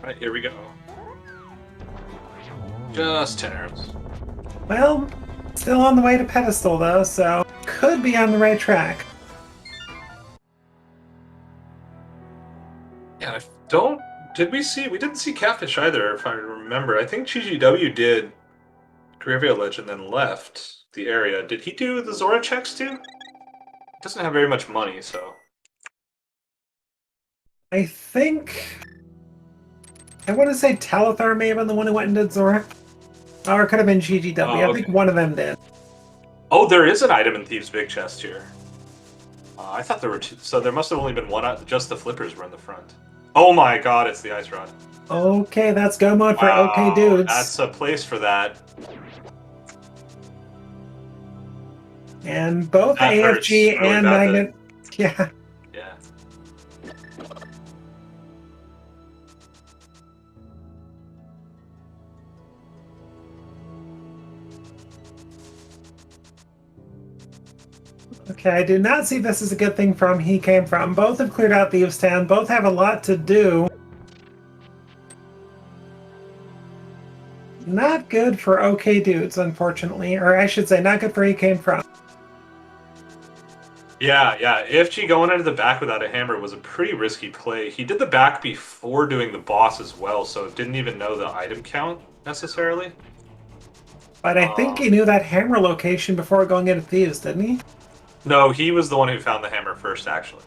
Alright, here we go. Just 10 arrows. Well, still on the way to pedestal though, so could be on the right track. Yeah, I don't. Did we see? We didn't see Catfish either, if I remember. I think GGW did Career Village and then left the area. Did he do the Zora checks too? He doesn't have very much money, so. I think... I want to say Talithar may have been the one who went and did Zora. Or it could have been GGW. Oh, okay. I think one of them did. Oh, there is an item in Thieves' Big Chest here. I thought there were two. So there must have only been one. Just the flippers were in the front. Oh my god, it's the Ice Rod. Okay, that's go mode for Wow, OKDUDES. that's a place for that. And both That AFG hurts really and bad, Magnet... Yeah. Yeah. Okay, I do not see this as a good thing from He Came From. Both have cleared out Thieves' Town. Both have a lot to do. Not good for OKDUDES, unfortunately. Or I should say, not good for He Came From. Yeah, AFG going into the back without a hammer was a pretty risky play. He did the back before doing the boss as well, so didn't even know the item count, necessarily. But I think he knew that hammer location before going into Thieves, didn't he? No, he was the one who found the hammer first, actually.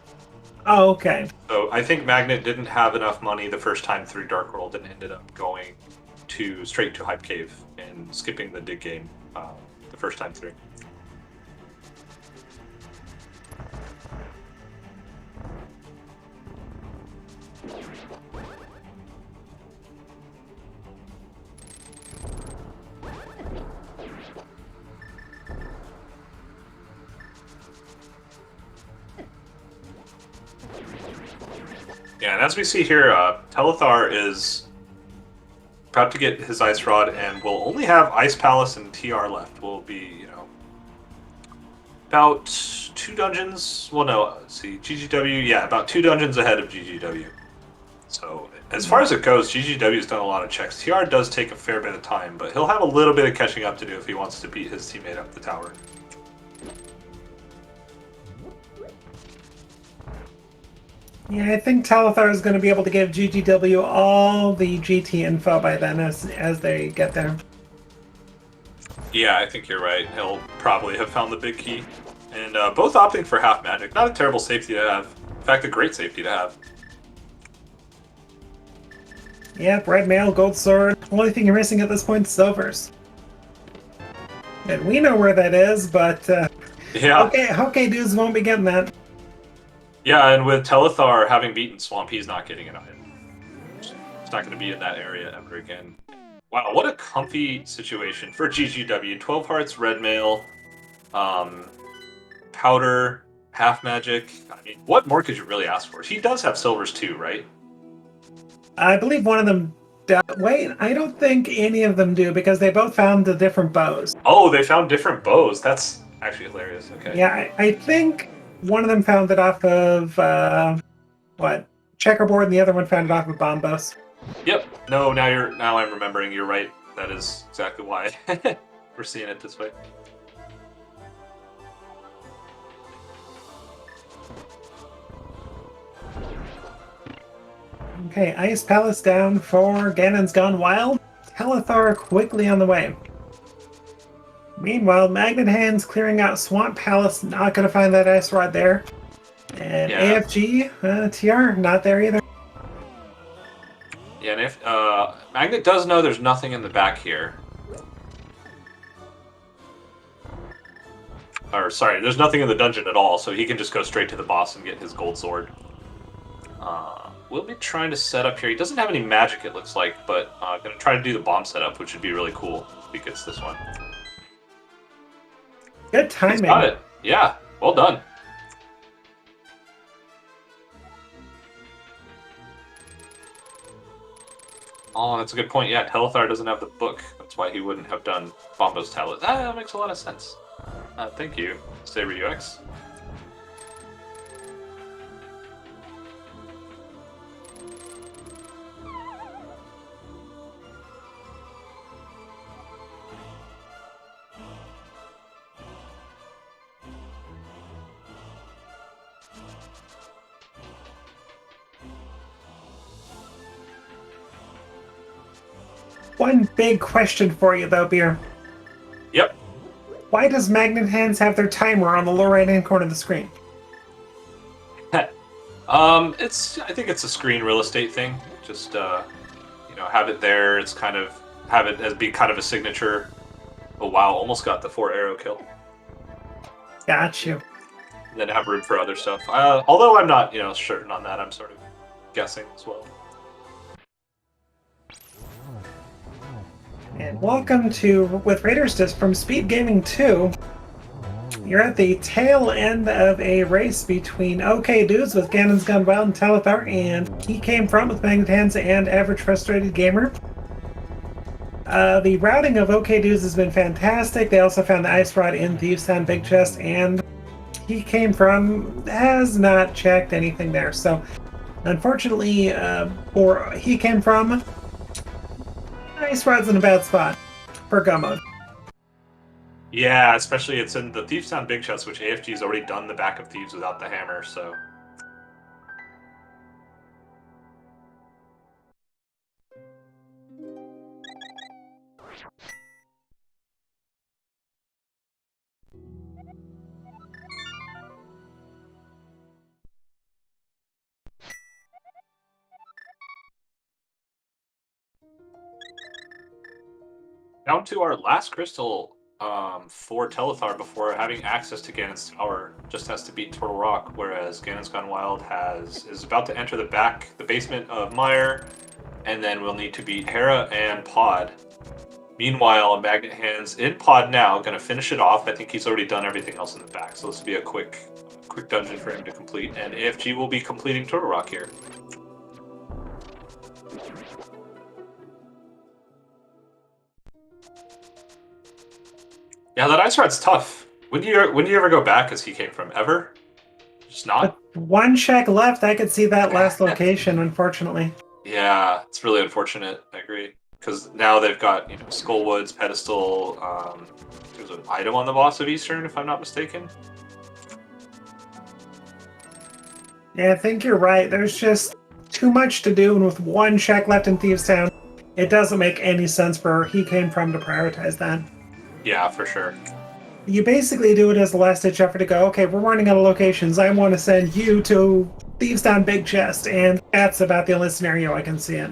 Oh, okay. So I think Magnet didn't have enough money the first time through Dark World and ended up going straight to Hype Cave and skipping the dig game the first time through. Yeah, and as we see here, Talithar is about to get his Ice Rod, and will only have Ice Palace and TR left. Will be, about 2 dungeons. Well, no, let's see, GGW, yeah, about 2 dungeons ahead of GGW. So, as far as it goes, GGW's done a lot of checks. TR does take a fair bit of time, but he'll have a little bit of catching up to do if he wants to beat his teammate up the tower. Yeah, I think Talithar is going to be able to give GGW all the GT info by then as they get there. Yeah, I think you're right. He'll probably have found the big key. And both opting for half magic. Not a terrible safety to have. In fact, a great safety to have. Yep, red mail, gold sword. Only thing you're missing at this point is silvers. And we know where that is, but yeah. Okay, dudes won't be getting that. Yeah, and with Talithar having beaten Swamp, he's not getting an item. He's not going to be in that area ever again. Wow, what a comfy situation for GGW. 12 hearts, red mail, powder, half magic. I mean, what more could you really ask for? He does have silvers too, right? I believe one of them... Wait, I don't think any of them do, because they both found the different bows. Oh, they found different bows. That's actually hilarious. Okay. Yeah, I think one of them found it off of, Checkerboard, and the other one found it off of Bombos. Yep. No, now I'm remembering. You're right. That is exactly why we're seeing it this way. Okay, Ice Palace down for Ganon's Gone Wild. Talithar quickly on the way. Meanwhile, Magnet Hands clearing out Swamp Palace, not going to find that Ice Rod there. And yeah. AFG, TR, not there either. Yeah, and if Magnet does know there's nothing in the back here. Or, sorry, there's nothing in the dungeon at all, so he can just go straight to the boss and get his gold sword. We'll be trying to set up here. He doesn't have any magic, it looks like, but going to try to do the bomb setup, which would be really cool if he gets this one. Good timing. He's got it. Yeah, well done. Oh, that's a good point. Yeah, Telethar doesn't have the book. That's why he wouldn't have done Bombo's tablet. Ah, that makes a lot of sense. Thank you, Saber UX. One big question for you, though, Beer. Yep. Why does Magnet Hands have their timer on the lower right-hand corner of the screen? I think it's a screen real estate thing. Just have it there. It's kind of have it as be kind of a signature. Oh wow, almost got the 4-arrow kill. Got you. And then have room for other stuff. Although I'm not, certain on that. I'm sort of guessing as well. And welcome to With Raiders Disc from SpeedGaming 2. You're at the tail end of a race between OKDUDES with Ganon's Gone Wild and Telethar, and He Came From with Magnet Hands and Average Frustrated Gamer. The routing of OKDUDES has been fantastic. They also found the Ice Rod in Thieves Town Big Chest, and He Came From has not checked anything there. So, unfortunately, for He Came From, Ice Rod's in a bad spot for Go Mode. Yeah, especially it's in the Thieves Town Big Chest, which AFG's already done the back of Thieves without the hammer, so. Down to our last crystal for Telethar before having access to Ganon's Tower. Just has to beat Turtle Rock, whereas Ganon's Gone Wild is about to enter the basement of Mire, and then we'll need to beat Hera and Pod. Meanwhile, Magnet Hands in Pod now, going to finish it off. I think he's already done everything else in the back, so this will be a quick dungeon for him to complete, and AFG will be completing Turtle Rock here. Yeah, that ice rod's tough. When do you ever go back as He Came From? Ever? Just not? With one check left, I could see that last location, unfortunately. Yeah, it's really unfortunate. I agree. Because now they've got, Skullwoods, Pedestal, there's an item on the boss of Eastern, if I'm not mistaken. Yeah, I think you're right. There's just too much to do, and with one check left in Thieves Town, it doesn't make any sense for He Came From to prioritize that. Yeah, for sure. You basically do it as a last-ditch effort to go, okay, we're running out of locations. I want to send you to Thieves Town Big Chest, and that's about the only scenario I can see it.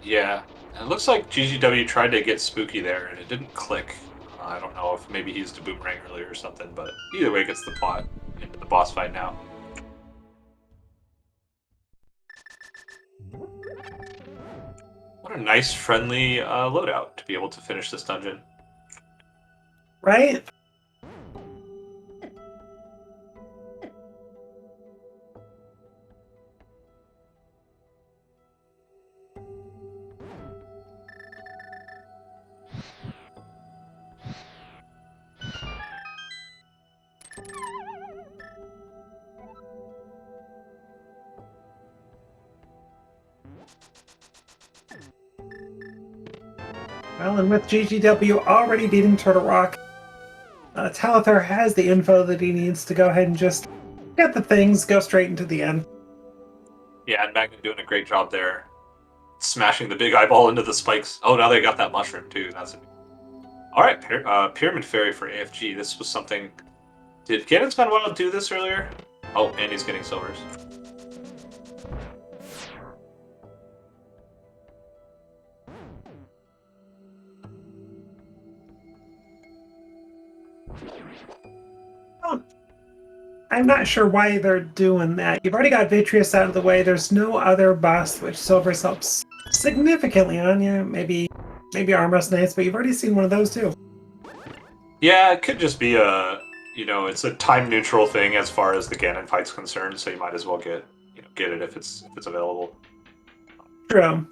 Yeah. It looks like GGW tried to get spooky there, and it didn't click. I don't know if maybe he used a boomerang earlier or something, but either way, it gets the plot into the boss fight now. What a nice, friendly loadout to be able to finish this dungeon. Right? Well, and with GGW already beating Turtle Rock, Telethar has the info that he needs to go ahead and just get the things, go straight into the end. Yeah, and Magnet doing a great job there. Smashing the big eyeball into the spikes. Oh, now they got that mushroom, too. That's it. All right, Pyramid Fairy for AFG. This was something... Did Ganon's Gone Wild do this earlier? Oh, and he's getting silvers. Oh, I'm not sure why they're doing that. You've already got Vitreous out of the way. There's no other boss which silvers helps significantly on you. Maybe Armrest Knights, but you've already seen one of those too. Yeah, it could just be a... it's a time-neutral thing as far as the Ganon fight's concerned, so you might as well get it if it's available. True.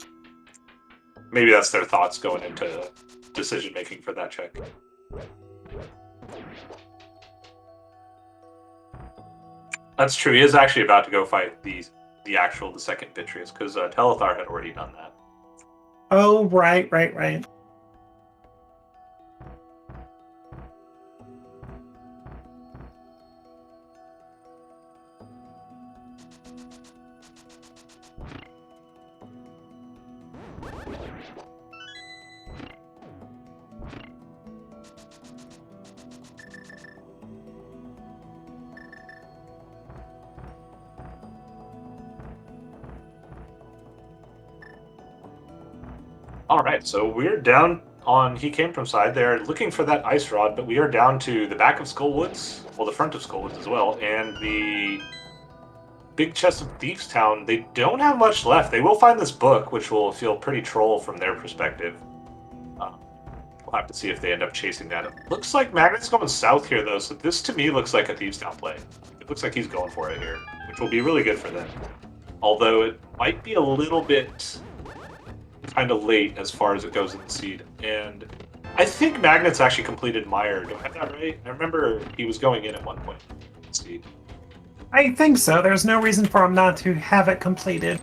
maybe that's their thoughts going into decision making for that check. That's true. He is actually about to go fight the second Vitreous, because Telethar had already done that. Oh, right. All right, so we're down on He Came From side. They're looking for that ice rod, but we are down to the back of Skullwoods, well, the front of Skullwoods as well, and the big chest of Thieves Town. They don't have much left. They will find this book, which will feel pretty troll from their perspective. We'll have to see if they end up chasing that. It looks like Magnet's going south here, though, so this to me looks like a Thieves Town play. It looks like he's going for it here, which will be really good for them. Although it might be a little bit kind of late as far as it goes in the seed. And I think Magnet's actually completed Meyer. Do I have that right? I remember he was going in at one point in the seed. I think so. There's no reason for him not to have it completed.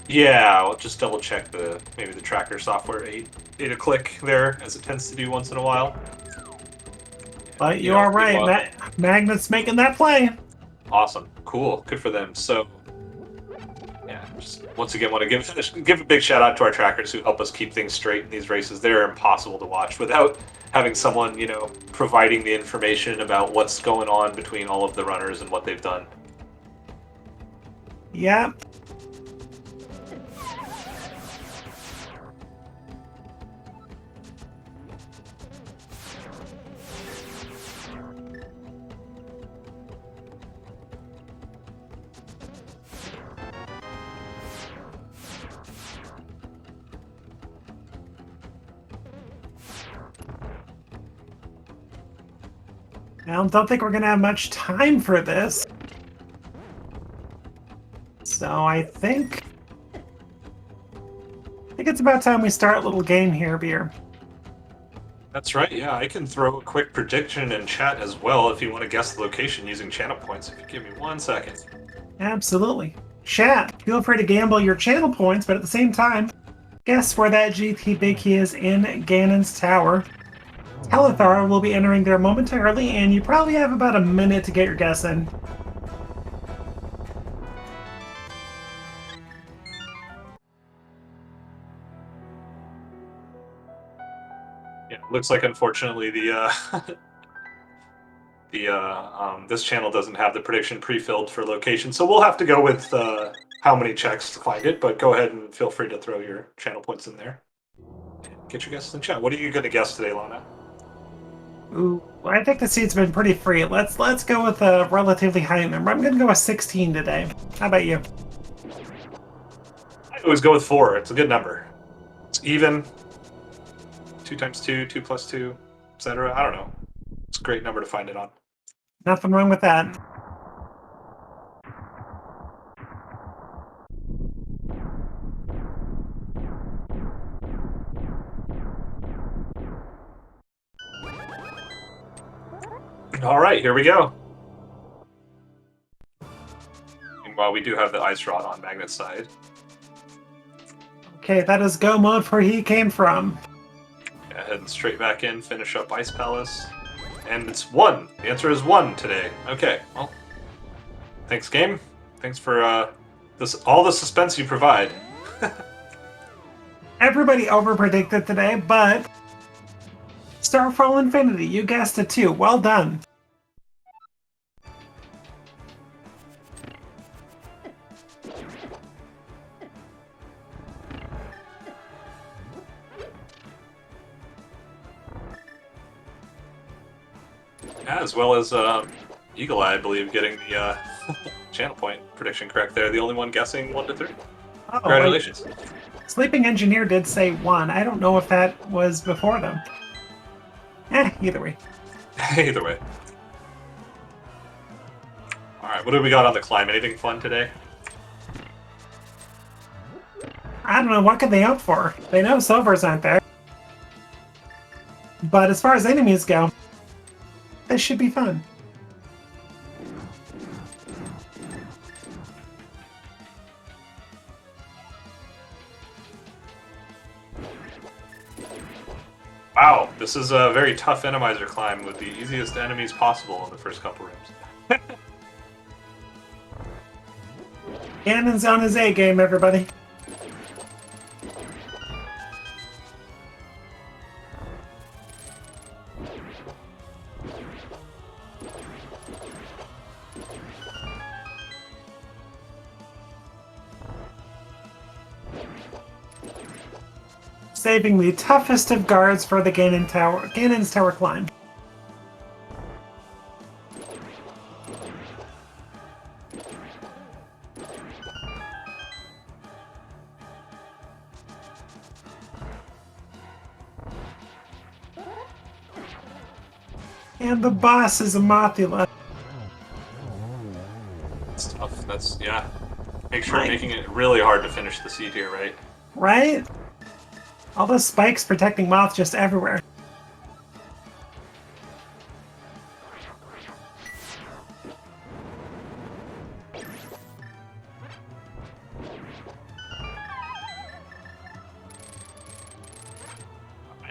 Yeah, I'll just double check maybe the tracker software ate a click there, as it tends to do once in a while. But you are right. Magnet's making that play. Awesome. Cool. Good for them. So, yeah, just once again want to give a big shout out to our trackers who help us keep things straight in these races. They're impossible to watch without having someone, providing the information about what's going on between all of the runners and what they've done. Yeah. I don't think we're going to have much time for this. So I think it's about time we start a little game here, Beer. That's right, yeah. I can throw a quick prediction in chat as well if you want to guess the location using channel points. If you give me 1 second. Absolutely. Chat, feel free to gamble your channel points, but at the same time, guess where that GT Big Key is in Ganon's Tower. Telethar will be entering there momentarily, and you probably have about a minute to get your guess in. Yeah, looks like unfortunately this channel doesn't have the prediction pre-filled for location, so we'll have to go with how many checks to find it. But go ahead and feel free to throw your channel points in there. Get your guesses in chat. What are you going to guess today, Lana? Ooh, I think the seed's been pretty free. Let's go with a relatively high number. I'm going to go with 16 today. How about you? I always go with 4. It's a good number. It's even. 2 times 2, 2 plus 2, etc. I don't know. It's a great number to find it on. Nothing wrong with that. All right, here we go. Meanwhile, we do have the ice rod on Magnet's side. Okay, that is go mode for He Came From. Yeah, heading straight back in, finish up Ice Palace. And it's 1. The answer is 1 today. Okay, well, thanks, game. Thanks for all the suspense you provide. Everybody overpredicted today, but Starfall Infinity, you guessed it too. Well done. Yeah, as well as Eagle Eye, I believe, getting the channel point prediction correct there. The only one guessing 1 to 3. Oh, Congratulations. Wait. Sleeping Engineer did say 1. I don't know if that was before them. Either way. Either way. Alright, what do we got on the climb? Anything fun today? I don't know, what could they hope for? They know silvers aren't there. But as far as enemies go, this should be fun. Wow, this is a very tough Randomizer climb with the easiest enemies possible in the first couple rooms. Ganon's on his A game, everybody. Saving the toughest of guards for the Ganon's Tower climb. And the boss is a Mothula. That's tough. That's, yeah. Make sure you're making it really hard to finish the seed here, right? Right? All those spikes protecting Moth just everywhere.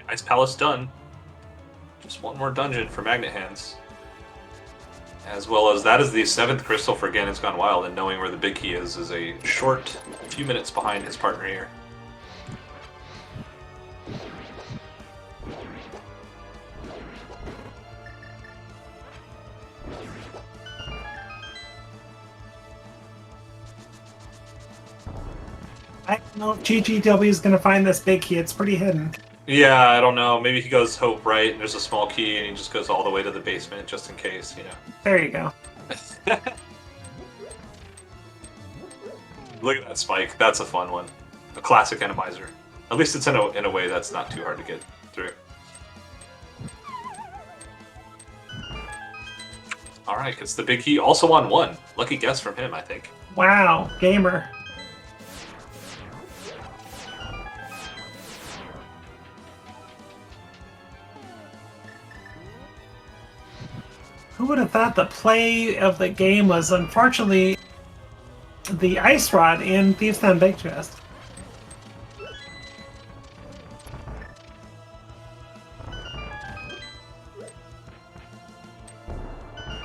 Ice Palace done. Just one more dungeon for Magnet Hands. As well as that is the 7th crystal for Ganon's Gone Wild, and knowing where the big key is a short few minutes behind his partner here. I don't know if GGW is going to find this big key. It's pretty hidden. Yeah, I don't know. Maybe he goes hope right, and there's a small key, and he just goes all the way to the basement just in case, you know. There you go. Look at that spike. That's a fun one. A classic Randomizer. At least it's in a way that's not too hard to get through. Alright, gets the big key also on 1. Lucky guess from him, I think. Wow, gamer. Who would have thought the play of the game was, unfortunately, the ice rod in Thieves' Town Big Chest?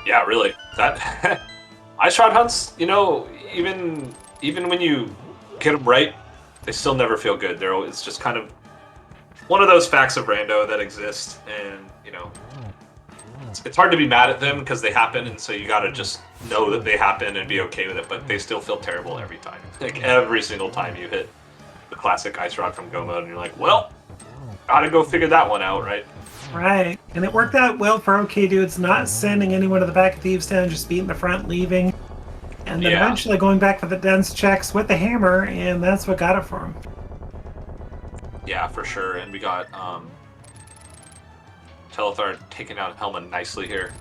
Yeah, really. That ice rod hunts, you know, even when you get them right, they still never feel good. It's just kind of one of those facts of rando that exist, and you know, it's hard to be mad at them because they happen, and so you gotta just know that they happen and be okay with it. But they still feel terrible every time. Like every single time you hit the classic ice rod from Go Mode, and you're like, well, gotta go figure that one out, right? Right, and it worked out well for OKDUDES, not sending anyone to the back of Thieves' Town, just beating the front, leaving, and then eventually going back for the dense checks with the hammer, and that's what got it for him. Yeah, for sure. And we got Telethar taking out Helma nicely here.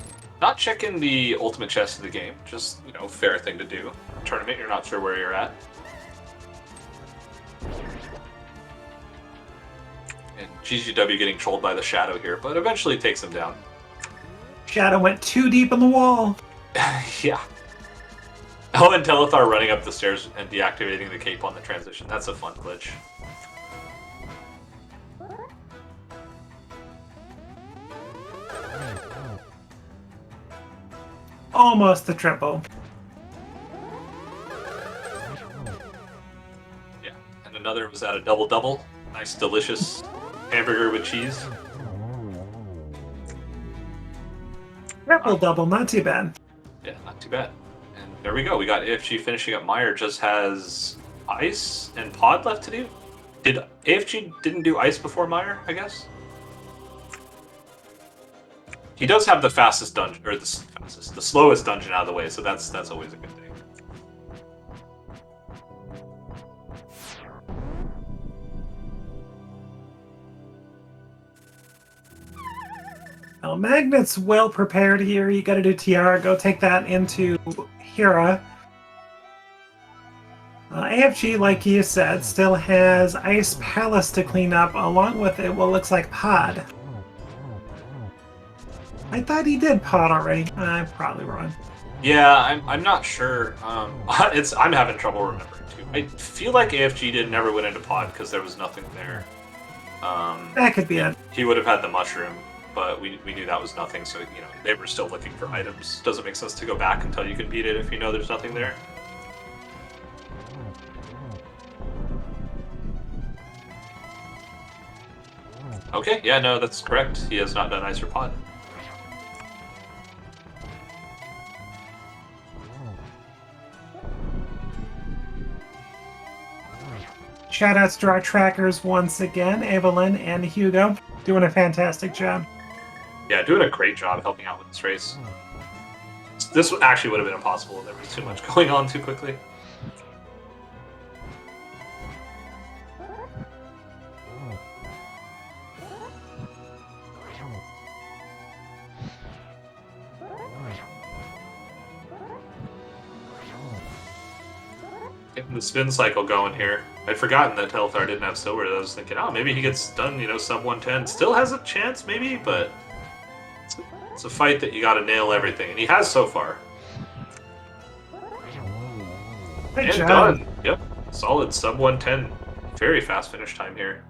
Not checking the ultimate chest of the game, just, you know, fair thing to do. Tournament, you're not sure where you're at. And GGW getting trolled by the Shadow here, but eventually takes him down. Shadow went too deep in the wall. Yeah. Oh, and Telethar running up the stairs and deactivating the cape on the transition. That's a fun glitch. Almost the triple. Yeah, and another was at a double-double. Nice, delicious hamburger with cheese. Triple double, not too bad. Yeah, not too bad. And there we go. We got AFG finishing up. Meyer just has ice and pod left to do. Did AFG didn't do ice before Meyer, I guess? He does have the fastest dungeon, or the slowest dungeon out of the way, so that's always a good thing. Now, Magnet's well prepared here. You gotta do Tiara, go take that into Hera. AFG, like you said, still has Ice Palace to clean up, along with it what looks like Pod. I thought he did Pod already. I'm probably wrong. Yeah, I'm not sure. I'm having trouble remembering too. I feel like AFG did never went into Pod because there was nothing there. That could be it. He would have had the mushroom, but we knew that was nothing, so they were still looking for items. Doesn't make sense to go back until you can beat it if you know there's nothing there. Okay, yeah, no, that's correct. He has not done Ice or Pod. Shoutouts to our trackers once again, Evelyn and Hugo, doing a fantastic job. Yeah, doing a great job helping out with this race. This actually would have been impossible if there was too much going on too quickly. Getting the spin cycle going here. I'd forgotten that Telethar didn't have silver. I was thinking, oh, maybe he gets done, sub 110. Still has a chance, maybe, but it's a fight that you got to nail everything, and he has so far. Good job. Done. Yep, solid sub 110. Very fast finish time here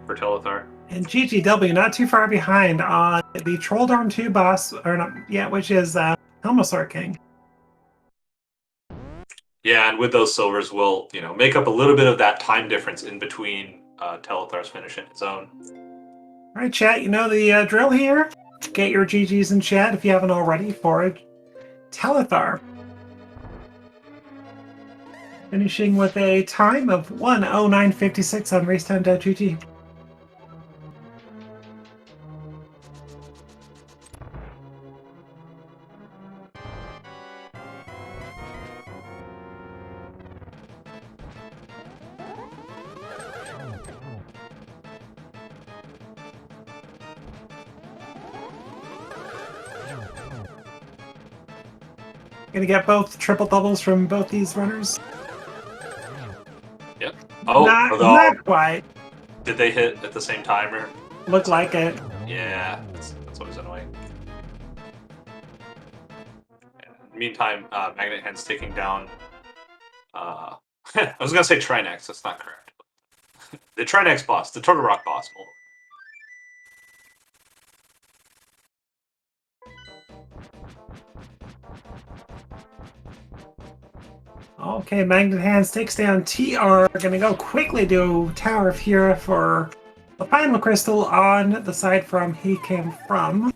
for Telethar. And GGW not too far behind on the Trolldorm 2 boss, or not yet, which is Helmosaur King. Yeah, and with those silvers, we'll make up a little bit of that time difference in between Telethar's finish and his own. All right, chat. You know the drill here. Get your GGs in chat if you haven't already for Telethar. Finishing with a time of 1:09:56 on racetime.gg. Gonna get both triple doubles from both these runners. Yep. Oh, not quite. Did they hit at the same time or? Looked like it. Yeah, that's always annoying. Yeah. Meantime, Magnet Hand's taking down. I was gonna say Trinex. That's not correct. The Trinex boss, the Turtle Rock boss. Okay, Magnet Hands takes down TR. Gonna go quickly to Tower of Hera for the final crystal on the side from he came from.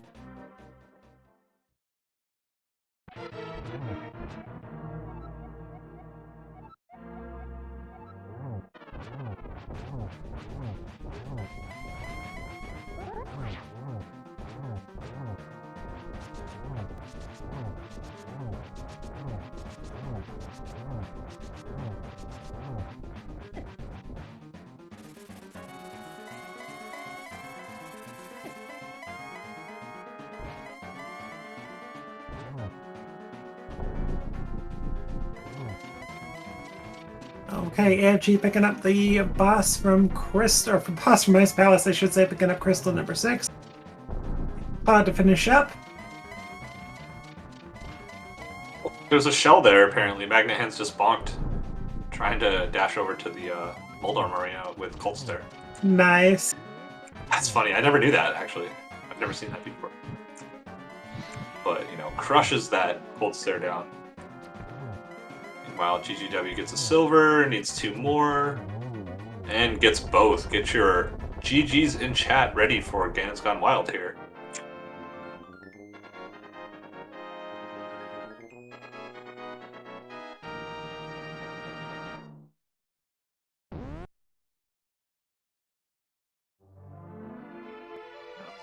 Okay, AFG picking up the boss from Crystal, or from boss from Ice Palace, I should say, picking up Crystal number 6. Pod to finish up. There's a shell there, apparently. Magnet Hand's just bonked. Trying to dash over to the Moldorm Arena with Cold Stare. Nice. That's funny. I never knew that, actually. I've never seen that before. But, crushes that Cold Stare down. Meanwhile, GGW gets a silver, needs 2 more, and gets both. Get your GGs in chat ready for Ganon's Gone Wild here.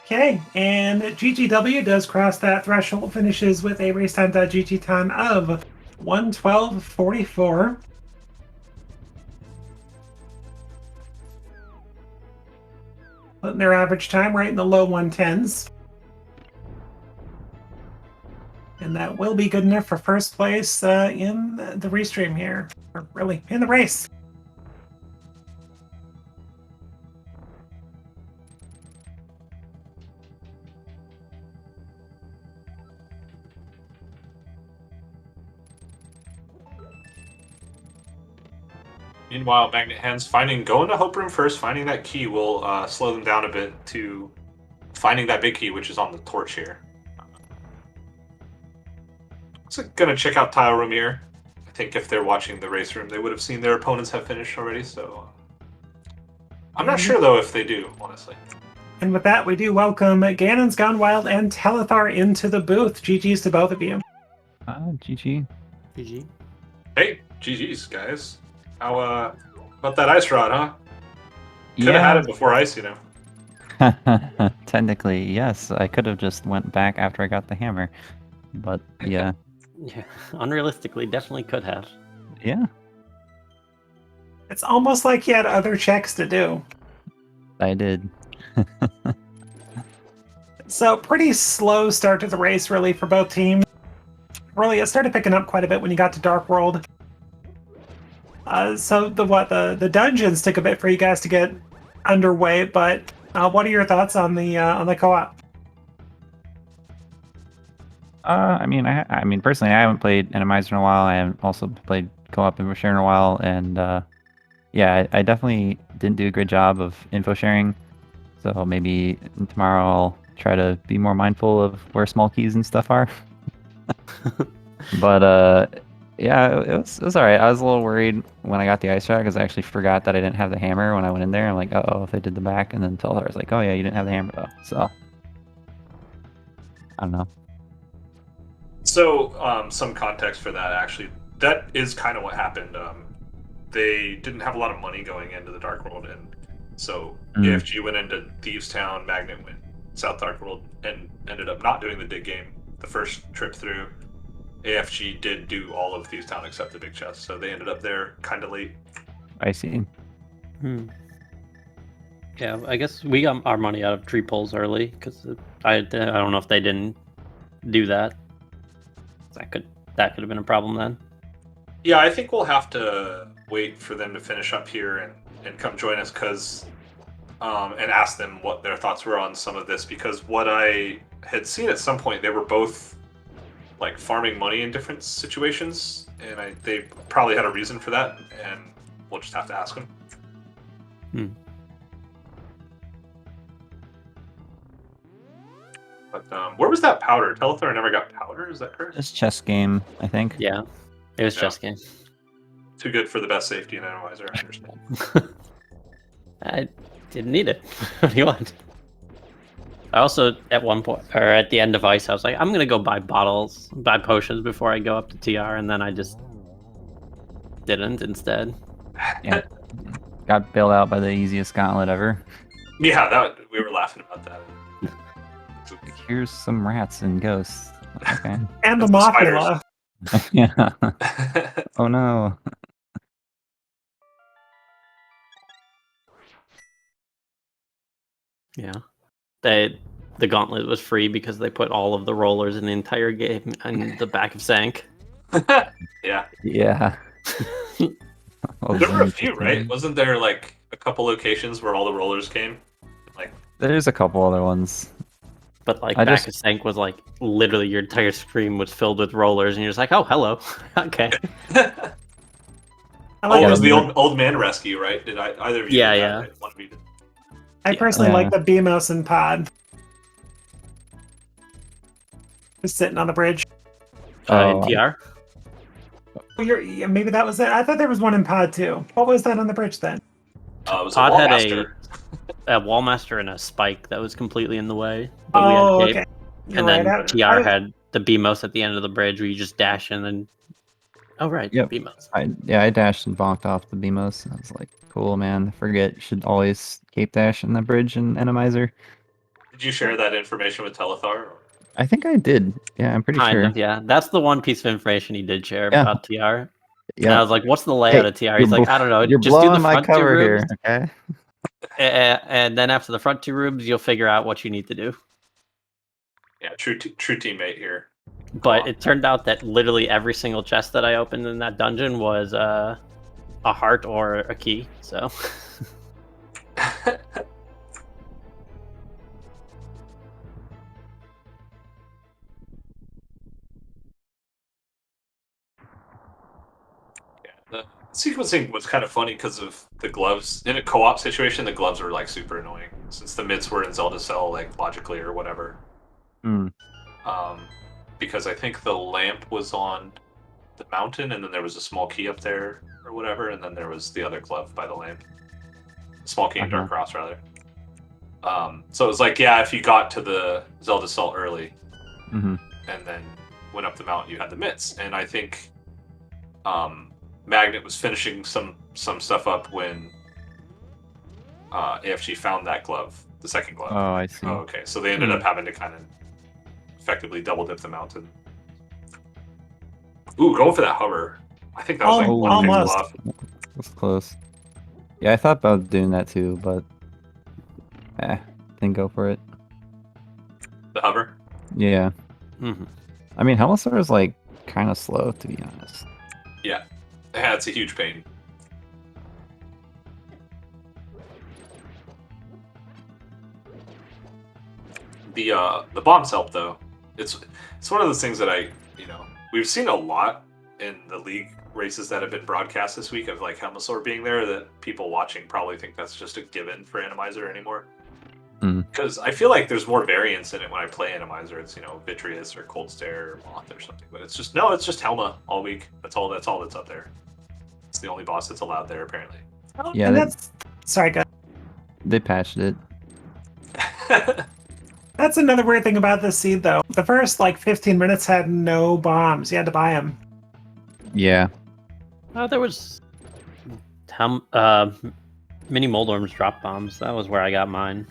Okay, and GGW does cross that threshold, finishes with a racetime.gg time of 1:12:44. Putting their average time right in the low 110s. And that will be good enough for first place in the restream here. Or really, in the race. Meanwhile, Magnet Hands going to Hope Room first, finding that key will slow them down a bit to finding that big key, which is on the torch here. So gonna check out Tile Room here. I think if they're watching the race room, they would have seen their opponents have finished already, so I'm not sure though if they do, honestly. And with that, we do welcome Ganon's Gone Wild and Telethar into the booth. GG's to both of you. GG. GG. Hey, GG's guys. How about that ice rod, huh? Could have had it before ice, you know. Technically, yes. I could have just went back after I got the hammer, but yeah. Yeah, unrealistically, definitely could have. Yeah. It's almost like he had other checks to do. I did. So pretty slow start to the race, really, for both teams. Really, it started picking up quite a bit when you got to Dark World. So the dungeons took a bit for you guys to get underway, but what are your thoughts on the co-op? I mean, personally, I haven't played Randomizer in a while. I haven't also played co-op info sharing in a while, and yeah, I definitely didn't do a good job of info sharing. So maybe tomorrow I'll try to be more mindful of where small keys and stuff are. But yeah, it was all right. I was a little worried when I got the ice shot because I actually forgot that I didn't have the hammer when I went in there. I'm like, oh, if they did the back, and then tell her I was like, oh yeah, you didn't have the hammer though. So I don't know. So some context for that actually. That is kind of what happened. They didn't have a lot of money going into the Dark World, and so AFG went into Thieves Town, Magnet went South Dark World, and ended up not doing the dig game the first trip through. AFG did do all of Thieves Town except the big chest, so they ended up there kind of late. I see. Yeah, I guess we got our money out of tree poles early because I don't know if they didn't do that. That could have been a problem then. Yeah, I think we'll have to wait for them to finish up here and come join us and ask them what their thoughts were on some of this, because what I had seen at some point, they were both like farming money in different situations, and they probably had a reason for that, and we'll just have to ask them. But where was that powder? Telethar never got powder, is that correct? It's chess game, I think. Yeah, it was chess game. Too good for the best safety in Randomizer, I understand. I didn't need it. What do you want? I also, at one point, or at the end of Ice, I was like, I'm going to go buy potions before I go up to TR, and then I just didn't instead. Yeah. Got bailed out by the easiest gauntlet ever. Yeah, we were laughing about that. Here's some rats and ghosts. Okay. And the Mothula. Yeah. Oh no. Yeah. The gauntlet was free because they put all of the rollers in the entire game in the back of Sank. Yeah. Yeah. There were a few, right? Wasn't there like a couple locations where all the rollers came? Like, there's a couple other ones. But like back of Sank was like literally your entire screen was filled with rollers, and you're just like, oh, hello. Okay. it was the old man rescue, right? Did either of you? Yeah. One of you did. I personally like the BMOS and Pod. Just sitting on the bridge. In TR? Yeah, maybe that was it. I thought there was one in Pod too. What was that on the bridge then? It was Pod a had Wallmaster. a Wallmaster and a Spike that was completely in the way. But we had okay. And then TR had the BMOS at the end of the bridge where you just dash and then... Oh, right. Yep. BMOS. I dashed and bonked off the BMOS. I was like, cool, man. Forget, should always cape dash in the bridge and Randomizer. Did you share that information with Telethar? I think I did. Yeah, I'm pretty sure. Of, yeah. That's the one piece of information he did share about TR. Yeah. And I was like, what's the layout of TR? He's like, I don't know. You're just do the blowing my front two cover rooms. here, okay? And then after the front two rooms, you'll figure out what you need to do. Yeah, true teammate here. But it turned out that literally every single chest that I opened in that dungeon was a heart or a key. So The sequencing was kind of funny because of the gloves. In a co-op situation, the gloves were like super annoying since the mids were in Zelda Cell, like logically or whatever. Hmm. Because I think the lamp was on the mountain, and then there was a small key up there or whatever, and then there was the other glove by the lamp. Small key and Dark Cross, rather. So it was like, yeah, if you got to the Zelda Cell early, Mm-hmm. and then went up the mountain, you had the mitts. And I think Magnet was finishing some stuff up when AFG found that glove, the second glove. Oh, I see. Oh, okay. So they ended up having to kind of effectively double dip the mountain. Ooh, going for that hover. I think that was like one almost. pixel off. That's close. Yeah, I thought about doing that too, but didn't go for it. The hover? Yeah. mm-hmm. I mean, Helmstar is like kind of slow, to be honest. Yeah. Yeah, it's a huge pain. The bombs help though. It's one of those things that we've seen a lot in the league races that have been broadcast this week of like Helmosaur being there that people watching probably think that's just a given for Randomizer anymore. Because I feel like there's more variance in it when I play Randomizer. It's Vitreous or Cold Stare or Moth or something, but it's just Helma all week. That's all that's up there. It's the only boss that's allowed there apparently. Yeah, and that's sorry, guys. They patched it. That's another weird thing about this seed, though. The first, 15 minutes had no bombs. You had to buy them. Yeah. There was mini Moldorm's drop bombs. That was where I got mine.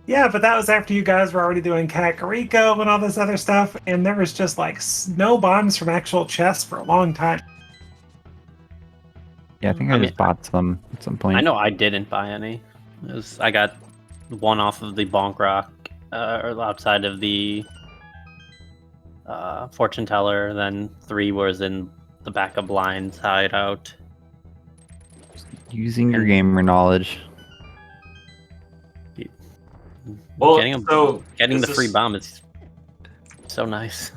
Yeah, but that was after you guys were already doing Kakariko and all this other stuff, and there was just, no bombs from actual chests for a long time. Yeah, I think I just bought some at some point. I know I didn't buy any. I got one off of the Bonk Rock, or outside of the Fortune Teller, then 3 was in the back of Blind's hideout. Using your gamer knowledge. Well, getting the free bomb is so nice.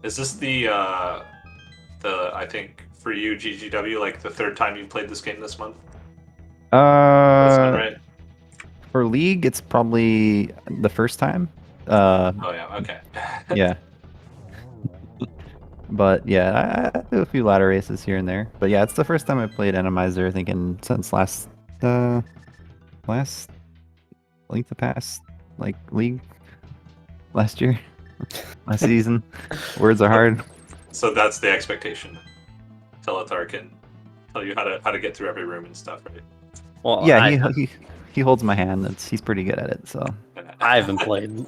Is this the I think for you GGW like the third time you've played this game this month? That's been right. For League, it's probably the first time. Oh yeah, okay. Yeah. But yeah, I do a few ladder races here and there. But yeah, it's the first time I played Randomizer, I think, since last Link to Pass, League last year, last season. Words are hard. So that's the expectation. Telethar can tell you how to get through every room and stuff, right? Well, yeah, he holds my hand. He's pretty good at it. So I haven't played in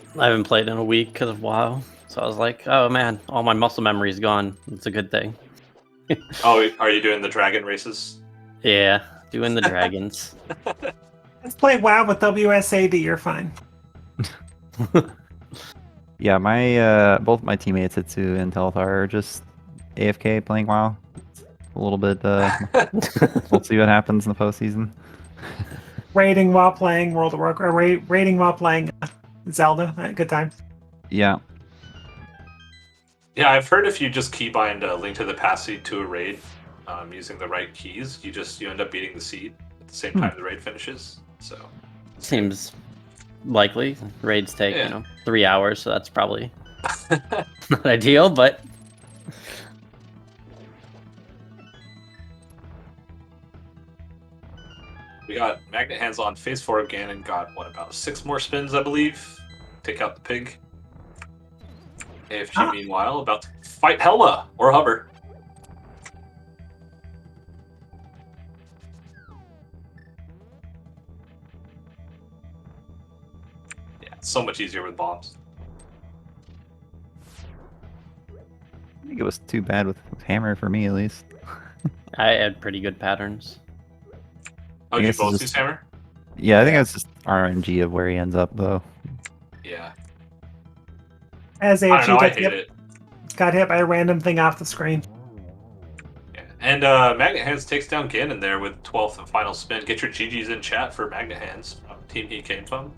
a week because of WoW. So I was like, oh man, all my muscle memory is gone. It's a good thing. Oh, are you doing the dragon races? Yeah, doing the dragons. Let's play WoW with WSAD. You're fine. Yeah, my both my teammates Hitsu and Telethar are just AFK playing WoW. It's a little bit. We'll see what happens in the postseason. Raiding while playing World of Warcraft. Raiding while playing Zelda. Good time. Yeah. Yeah, I've heard if you just keybind a Link to the Past seed to a raid using the right keys, you end up beating the seed at the same time the raid finishes. So seems likely. Raids take 3 hours, so that's probably not ideal, but we got Magnet hands on phase 4 of Ganon. Got about 6 more spins, I believe. Take out the pig. AFG meanwhile about to fight Helma or Hover. Yeah, it's so much easier with bombs. I think it was too bad with Hammer for me, at least. I had pretty good patterns. Oh, you both use Hammer? Yeah, I think it's just RNG of where he ends up, though. Yeah. As I don't AFG know. I hate it. got hit by a random thing off the screen. Yeah. And Magnet Hands takes down Ganon there with 12th and final spin. Get your GGs in chat for Magnet Hands, team he came from.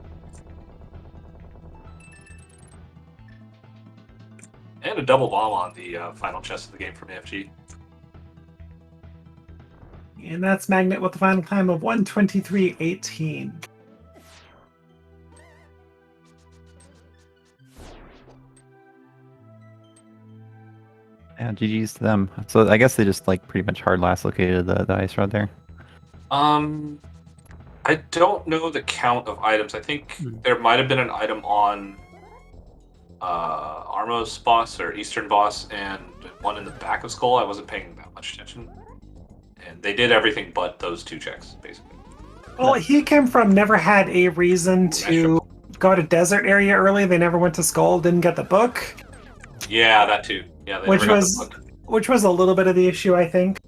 And a double bomb on the final chest of the game from AFG. And that's Magnet with the final time of 1:23.18. Yeah, GG's to them. So I guess they just like pretty much hard last located the ice rod there. I don't know the count of items. I think there might have been an item on Armos boss or Eastern boss and one in the back of Skull. I wasn't paying that much attention. And they did everything but those 2 checks, basically. Well, he came from never had a reason to go to desert area early. They never went to Skull, didn't get the book. Yeah, that too. Yeah, they Which never got was- the book. Which was a little bit of the issue, I think.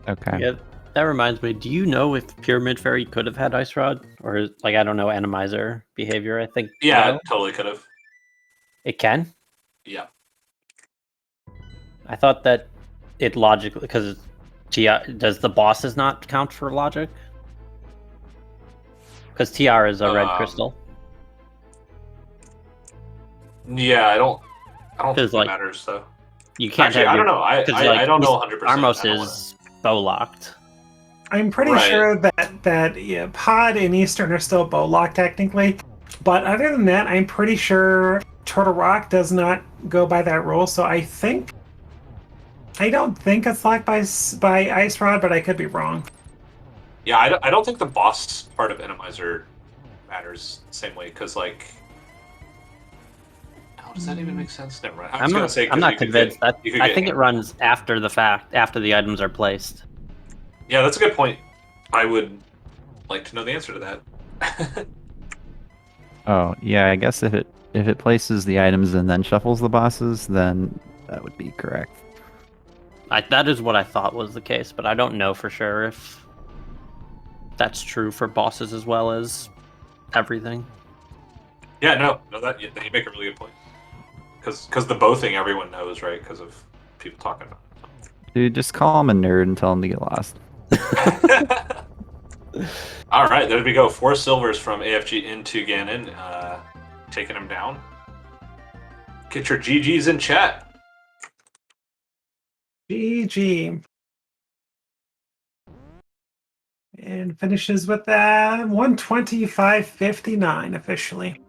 Okay. Yeah, that reminds me. Do you know if Pyramid Fairy could have had Ice Rod, or like I don't know, Randomizer behavior? I think. Yeah, no? it totally could have. It can. Yeah. I thought that it logically because does the bosses not count for logic? Because TR is a red crystal. Yeah, I don't think it like, matters though. You can't. Actually, have I don't know. I don't know 100%. Armos is bow locked. I'm pretty Right. sure that yeah, Pod and Eastern are still bow locked technically, but other than that, I'm pretty sure Turtle Rock does not go by that rule. So I don't think it's locked by Ice Rod, but I could be wrong. Yeah, I don't think the boss part of Randomizer matters the same way because like. How does that even make sense? Never mind. I'm not convinced. I think it runs after the fact, after the items are placed. Yeah, that's a good point. I would like to know the answer to that. Oh yeah, I guess if it places the items and then shuffles the bosses, then that would be correct. That is what I thought was the case, but I don't know for sure if that's true for bosses as well as everything. Yeah, no, that you make a really good point. Because the bow thing everyone knows, right? Because of people talking about it. Dude, just call him a nerd and tell him to get lost. All right, there we go. 4 silvers from AFG into Ganon, taking him down. Get your GGs in chat. GG. And finishes with that 125.59 officially.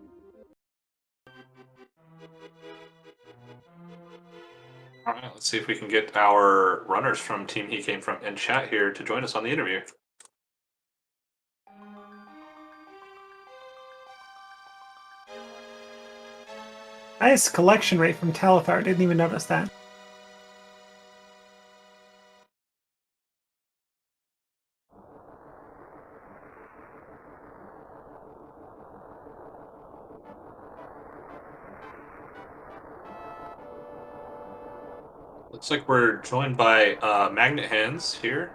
All right, let's see if we can get our runners from Team He Came From in chat here to join us on the interview. Nice collection rate from Talithar. Didn't even notice that. Looks like we're joined by Magnet Hands here.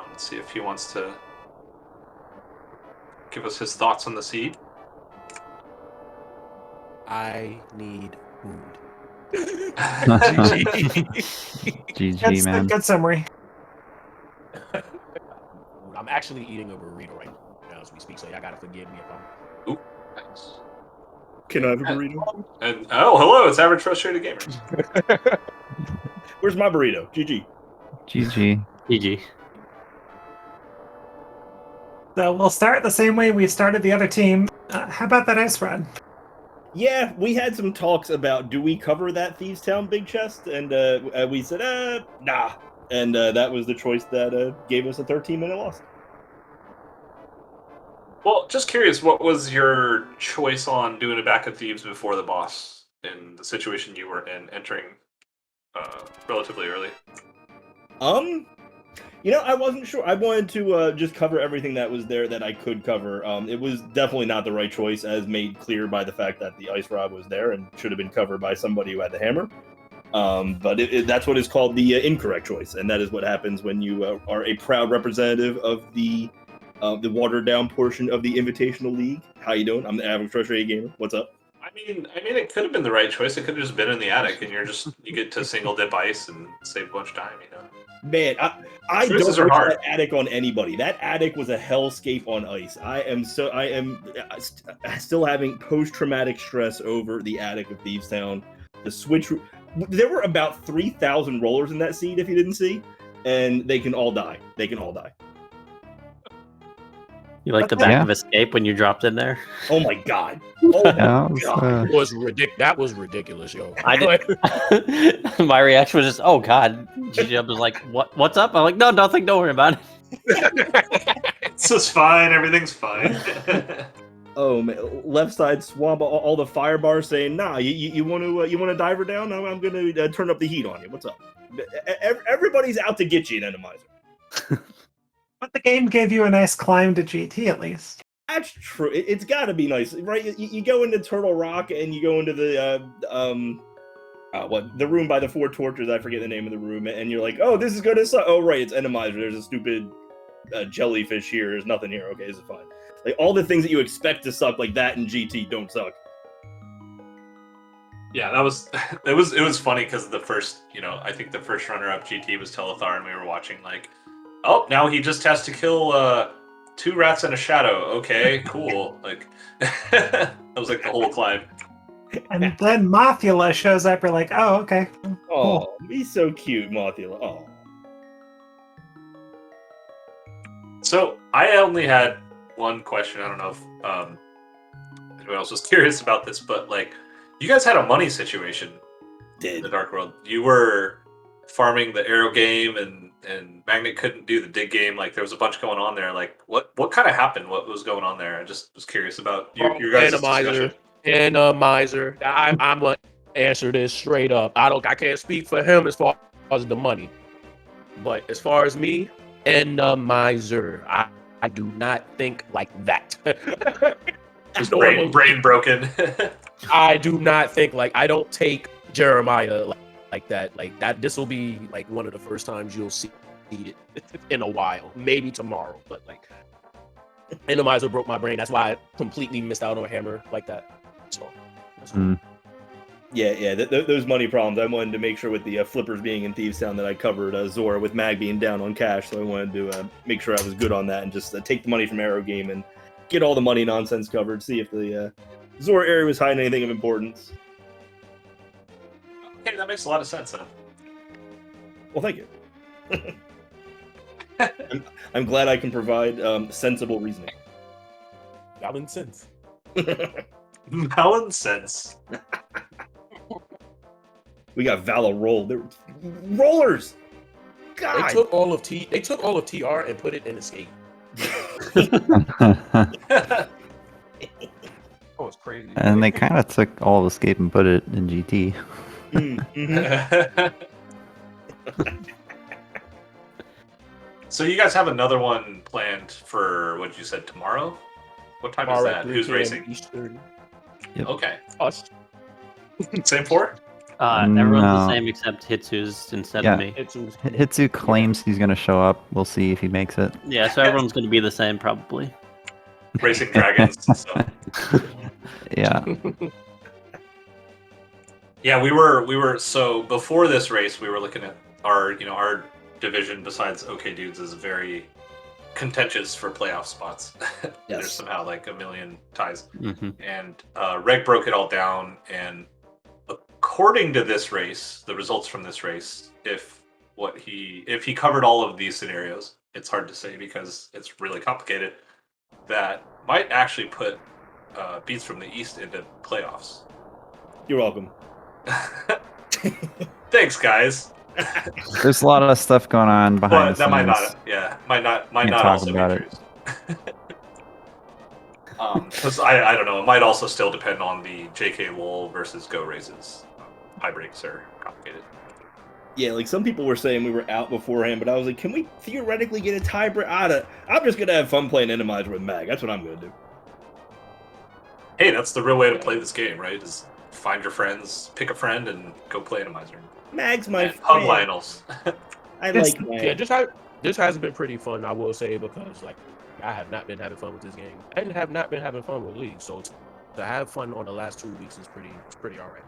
Let's see if he wants to give us his thoughts on the seed. I need food. GG, man. Good summary. I'm actually eating a burrito right now as we speak, so y'all gotta forgive me if I'm. Ooh, nice. Can I have a burrito? And oh, hello, it's Average Frustrated Gamers. Where's my burrito? GG. GG. GG. So we'll start the same way we started the other team. How about that ice rod? Yeah, we had some talks about do we cover that Thieves Town big chest, and we said, nah. And that was the choice that gave us a 13-minute loss. Well, just curious, what was your choice on doing a back of Thieves before the boss in the situation you were in, entering relatively early? I wasn't sure. I wanted to just cover everything that was there that I could cover. It was definitely not the right choice, as made clear by the fact that the ice rod was there and should have been covered by somebody who had the hammer. But that's what is called the incorrect choice, and that is what happens when you are a proud representative of the watered down portion of the Invitational League. How you doing? I'm the Average Frustrated Gamer. What's up? I'm mean, it could have been the right choice. It could have just been in the attic, and you get to single dip ice and save a bunch of time. Man, I don't Choices are wish hard. that attic on anybody. That attic was a hellscape on ice. I am still having post-traumatic stress over the attic of Thieves Town. The switch. There were about 3,000 rollers in that seed, if you didn't see, and they can all die. They can all die. You like the back of Escape when you dropped in there? Oh my god! Oh my god! That was ridiculous, yo. I did. My reaction was just, "Oh god!" GG was like, What's up?" I'm like, "No, nothing. Don't worry about it." It's just fine. Everything's fine. Oh man, left side swamp. All the fire bars saying, "Nah, you want to dive her down? I'm gonna turn up the heat on you. What's up?" Everybody's out to get you, Randomizer. But the game gave you a nice climb to GT at least. That's true. It's got to be nice, right? You go into Turtle Rock and you go into the the room by the 4 torches. I forget the name of the room, and you're like, "Oh, this is gonna suck." Oh, right, it's Randomizer. There's a stupid jellyfish here. There's nothing here. Okay, this is fine. Like all the things that you expect to suck, like that in GT, don't suck. Yeah, it was funny because the first, I think the first runner-up GT was Telethar, and we were watching like, oh, now he just has to kill 2 rats and a shadow. Okay, cool. Like that was like the whole climb. And then Mothula shows up. You're like, oh, okay. Oh, he's so cute, Mothula. Oh. So I only had one question. I don't know if anyone else was curious about this, but like, you guys had a money situation in the Dark World. You were farming the arrow game, and Magnet couldn't do the dig game. Like, there was a bunch going on there. Like, what kind of happened? What was going on there? I just was curious about your guys' discussion. Randomizer. I'm gonna answer this straight up. I can't speak for him as far as the money, but as far as me, Randomizer, I do not think like that. Just brain broken. I do not think I don't take Jeremiah like that. Like that, this will be like one of the first times you'll see it in a while. Maybe tomorrow, but like Randomizer broke my brain. That's why I completely missed out on a hammer like that. So that's cool. Yeah. Those money problems. I wanted to make sure with the flippers being in Thieves Town that I covered Zora with Mag being down on cash. So I wanted to make sure I was good on that and just take the money from Arrow Game and get all the money nonsense covered. See if the Zora area was hiding anything of importance. Okay, that makes a lot of sense then. Well, thank you. I'm glad I can provide sensible reasoning. Melon sense. Melon sense. We got Vala rolled. They were rollers. God. They took all of TR and put it in Escape. Oh, it's crazy. And they kind of took all of Escape and put it in GT. So you guys have another one planned for what you said tomorrow? What time is that? Who's racing? Eastern. Yep. Okay. Us. Same 4? Everyone's No. the same except Hitsu's instead of me. Hitsu claims he's going to show up. We'll see if he makes it. Yeah, so everyone's going to be the same probably. Racing dragons. So. Yeah. Yeah, we were so before this race we were looking at our division besides OKDUDES is very contentious for playoff spots. Yes. There's somehow like a million ties. Mm-hmm. And Reg broke it all down, and according to this race, the results from this race, if he covered all of these scenarios, it's hard to say because it's really complicated, that might actually put Beats from the East into playoffs. You're welcome. Thanks, guys. There's a lot of stuff going on behind But the that might scenes. not, yeah, might not talk also about be true. Because I don't know, it might also still depend on the JK Lowell versus Go races. High breaks are complicated. Yeah, like some people were saying we were out beforehand, but I was like, can we theoretically get a tiebreak? I'm just gonna have fun playing Randomizer with Mag. That's what I'm gonna do. Hey, that's the real way to play this game, right? Is find your friends, pick a friend, and go play Randomizer. Mag's my And hug friend. Lionels. I like Mag. Yeah, this has been pretty fun, I will say, because like I have not been having fun with this game, and have not been having fun with League. So to have fun on the last 2 weeks is pretty all right.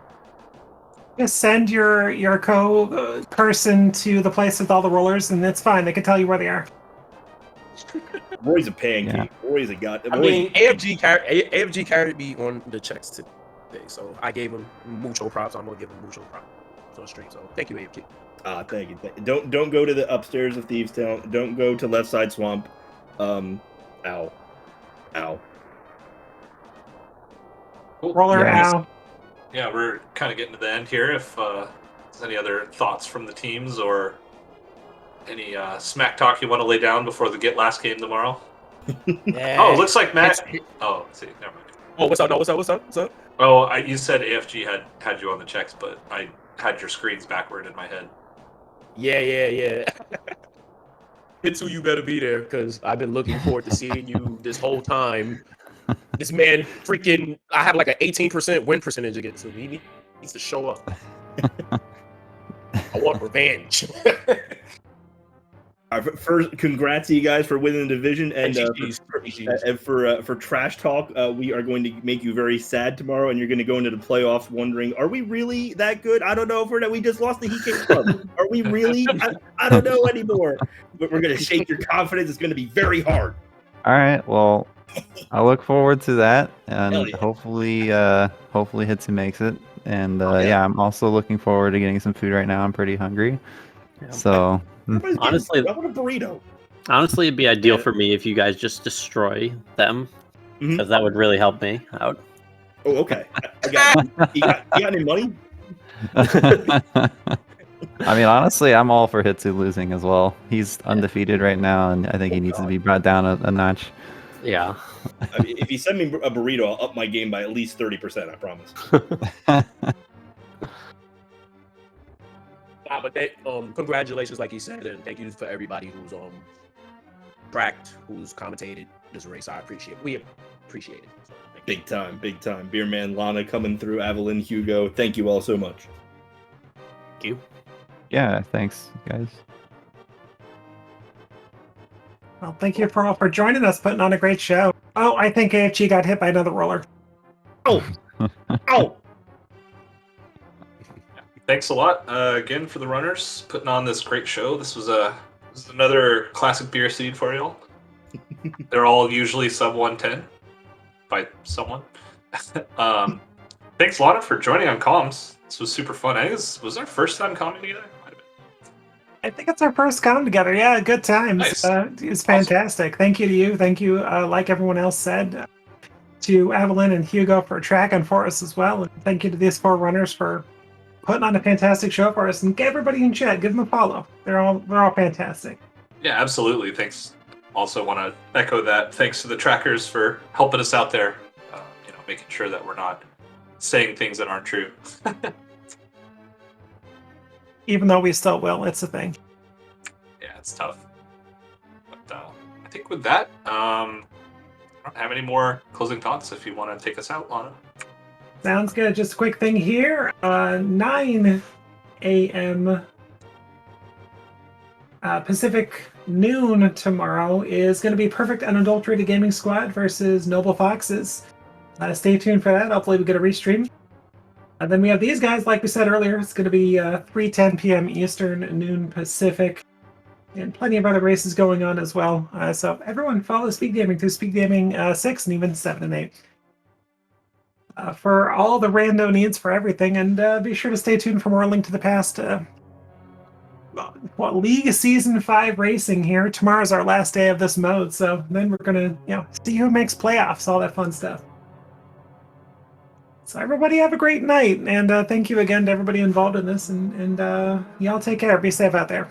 Just send your person to the place with all the rollers, and it's fine. They can tell you where they are. Roy's a pancake. Roy's a god. I mean, AFG carried me on the checks today, so I gave him mucho props. I'm gonna give him mucho props on the stream. So thank you, AFG. Thank you. Don't go to the upstairs of Thieves Town. Don't go to Left Side Swamp. Ow. Cool. Roller Yeah. ow. Yeah, we're kind of getting to the end here. If there's any other thoughts from the teams or any smack talk you want to lay down before the Get Last game tomorrow? Yeah. Oh, it looks like Matt. Oh, let's see, never mind. Oh, what's up? No, what's up? Oh, you said AFG had you on the checks, but I had your screens backward in my head. Yeah. It's who you better be there, because I've been looking forward to seeing you this whole time. This man freaking, I have like an 18% win percentage against him. He needs to show up. I want revenge. First, congrats to you guys for winning the division, and for trash talk, we are going to make you very sad tomorrow, and you're going to go into the playoffs wondering, are we really that good? I don't know if we just lost the Heat Club. Are we really? I don't know anymore. But we're going to shake your confidence. It's going to be very hard. All right. Well, I look forward to that, and Hell yeah. hopefully Hitsu makes it. And yeah, I'm also looking forward to getting some food right now. I'm pretty hungry. Yeah. So Honestly, I want a burrito. Honestly, it'd be ideal for me if you guys just destroy them, because that would really help me out. Oh, okay. I got you got any money? I mean, honestly, I'm all for Hitsu losing as well. He's undefeated right now, and I think he needs to be brought down a notch. Yeah. I mean, if you send me a burrito, I'll up my game by at least 30%. I promise. But congratulations, like you said, and thank you for everybody who's tracked, who's commentated this race. I appreciate it. We appreciate it. So, Big time. Beer Man, Lana coming through, Evelyn, Hugo. Thank you all so much. Thank you. Yeah, thanks, guys. Well, thank you for joining us, putting on a great show. Oh, I think AFG got hit by another roller. Oh! Thanks a lot again for the runners putting on this great show. This was another classic beer seed for y'all. They're all usually sub 110 by someone. Thanks, Lana, for joining on comms. This was super fun. I think this was our first time comming together. I think it's our first con together. Yeah, good times. Nice. It's fantastic. Awesome. Thank you to you. Thank you, like everyone else said, to Evelyn and Hugo for tracking for us as well. And thank you to these four runners for putting on a fantastic show for us. And get everybody in chat. Give them a follow. They're all fantastic. Yeah, absolutely. Thanks. Also want to echo that. Thanks to the trackers for helping us out there. Making sure that we're not saying things that aren't true. Even though we still will, it's a thing. Yeah, it's tough. But I think with that, I don't have any more closing thoughts. If you want to take us out, Lana. Sounds good. Just a quick thing here. 9 a.m. Pacific noon tomorrow is going to be Perfect Unadulterated Gaming Squad versus Noble Foxes. Stay tuned for that. Hopefully we get a restream. And then we have these guys, like we said earlier. It's going to be 3:10 p.m. Eastern, noon Pacific. And plenty of other races going on as well. So everyone follow SpeedGaming through SpeedGaming 6 and even 7 and 8. For all the rando needs for everything. And be sure to stay tuned for more Link to the Past League Season 5 racing here. Tomorrow's our last day of this mode. So then we're going to see who makes playoffs, all that fun stuff. So everybody have a great night, and thank you again to everybody involved in this, and y'all take care. Be safe out there.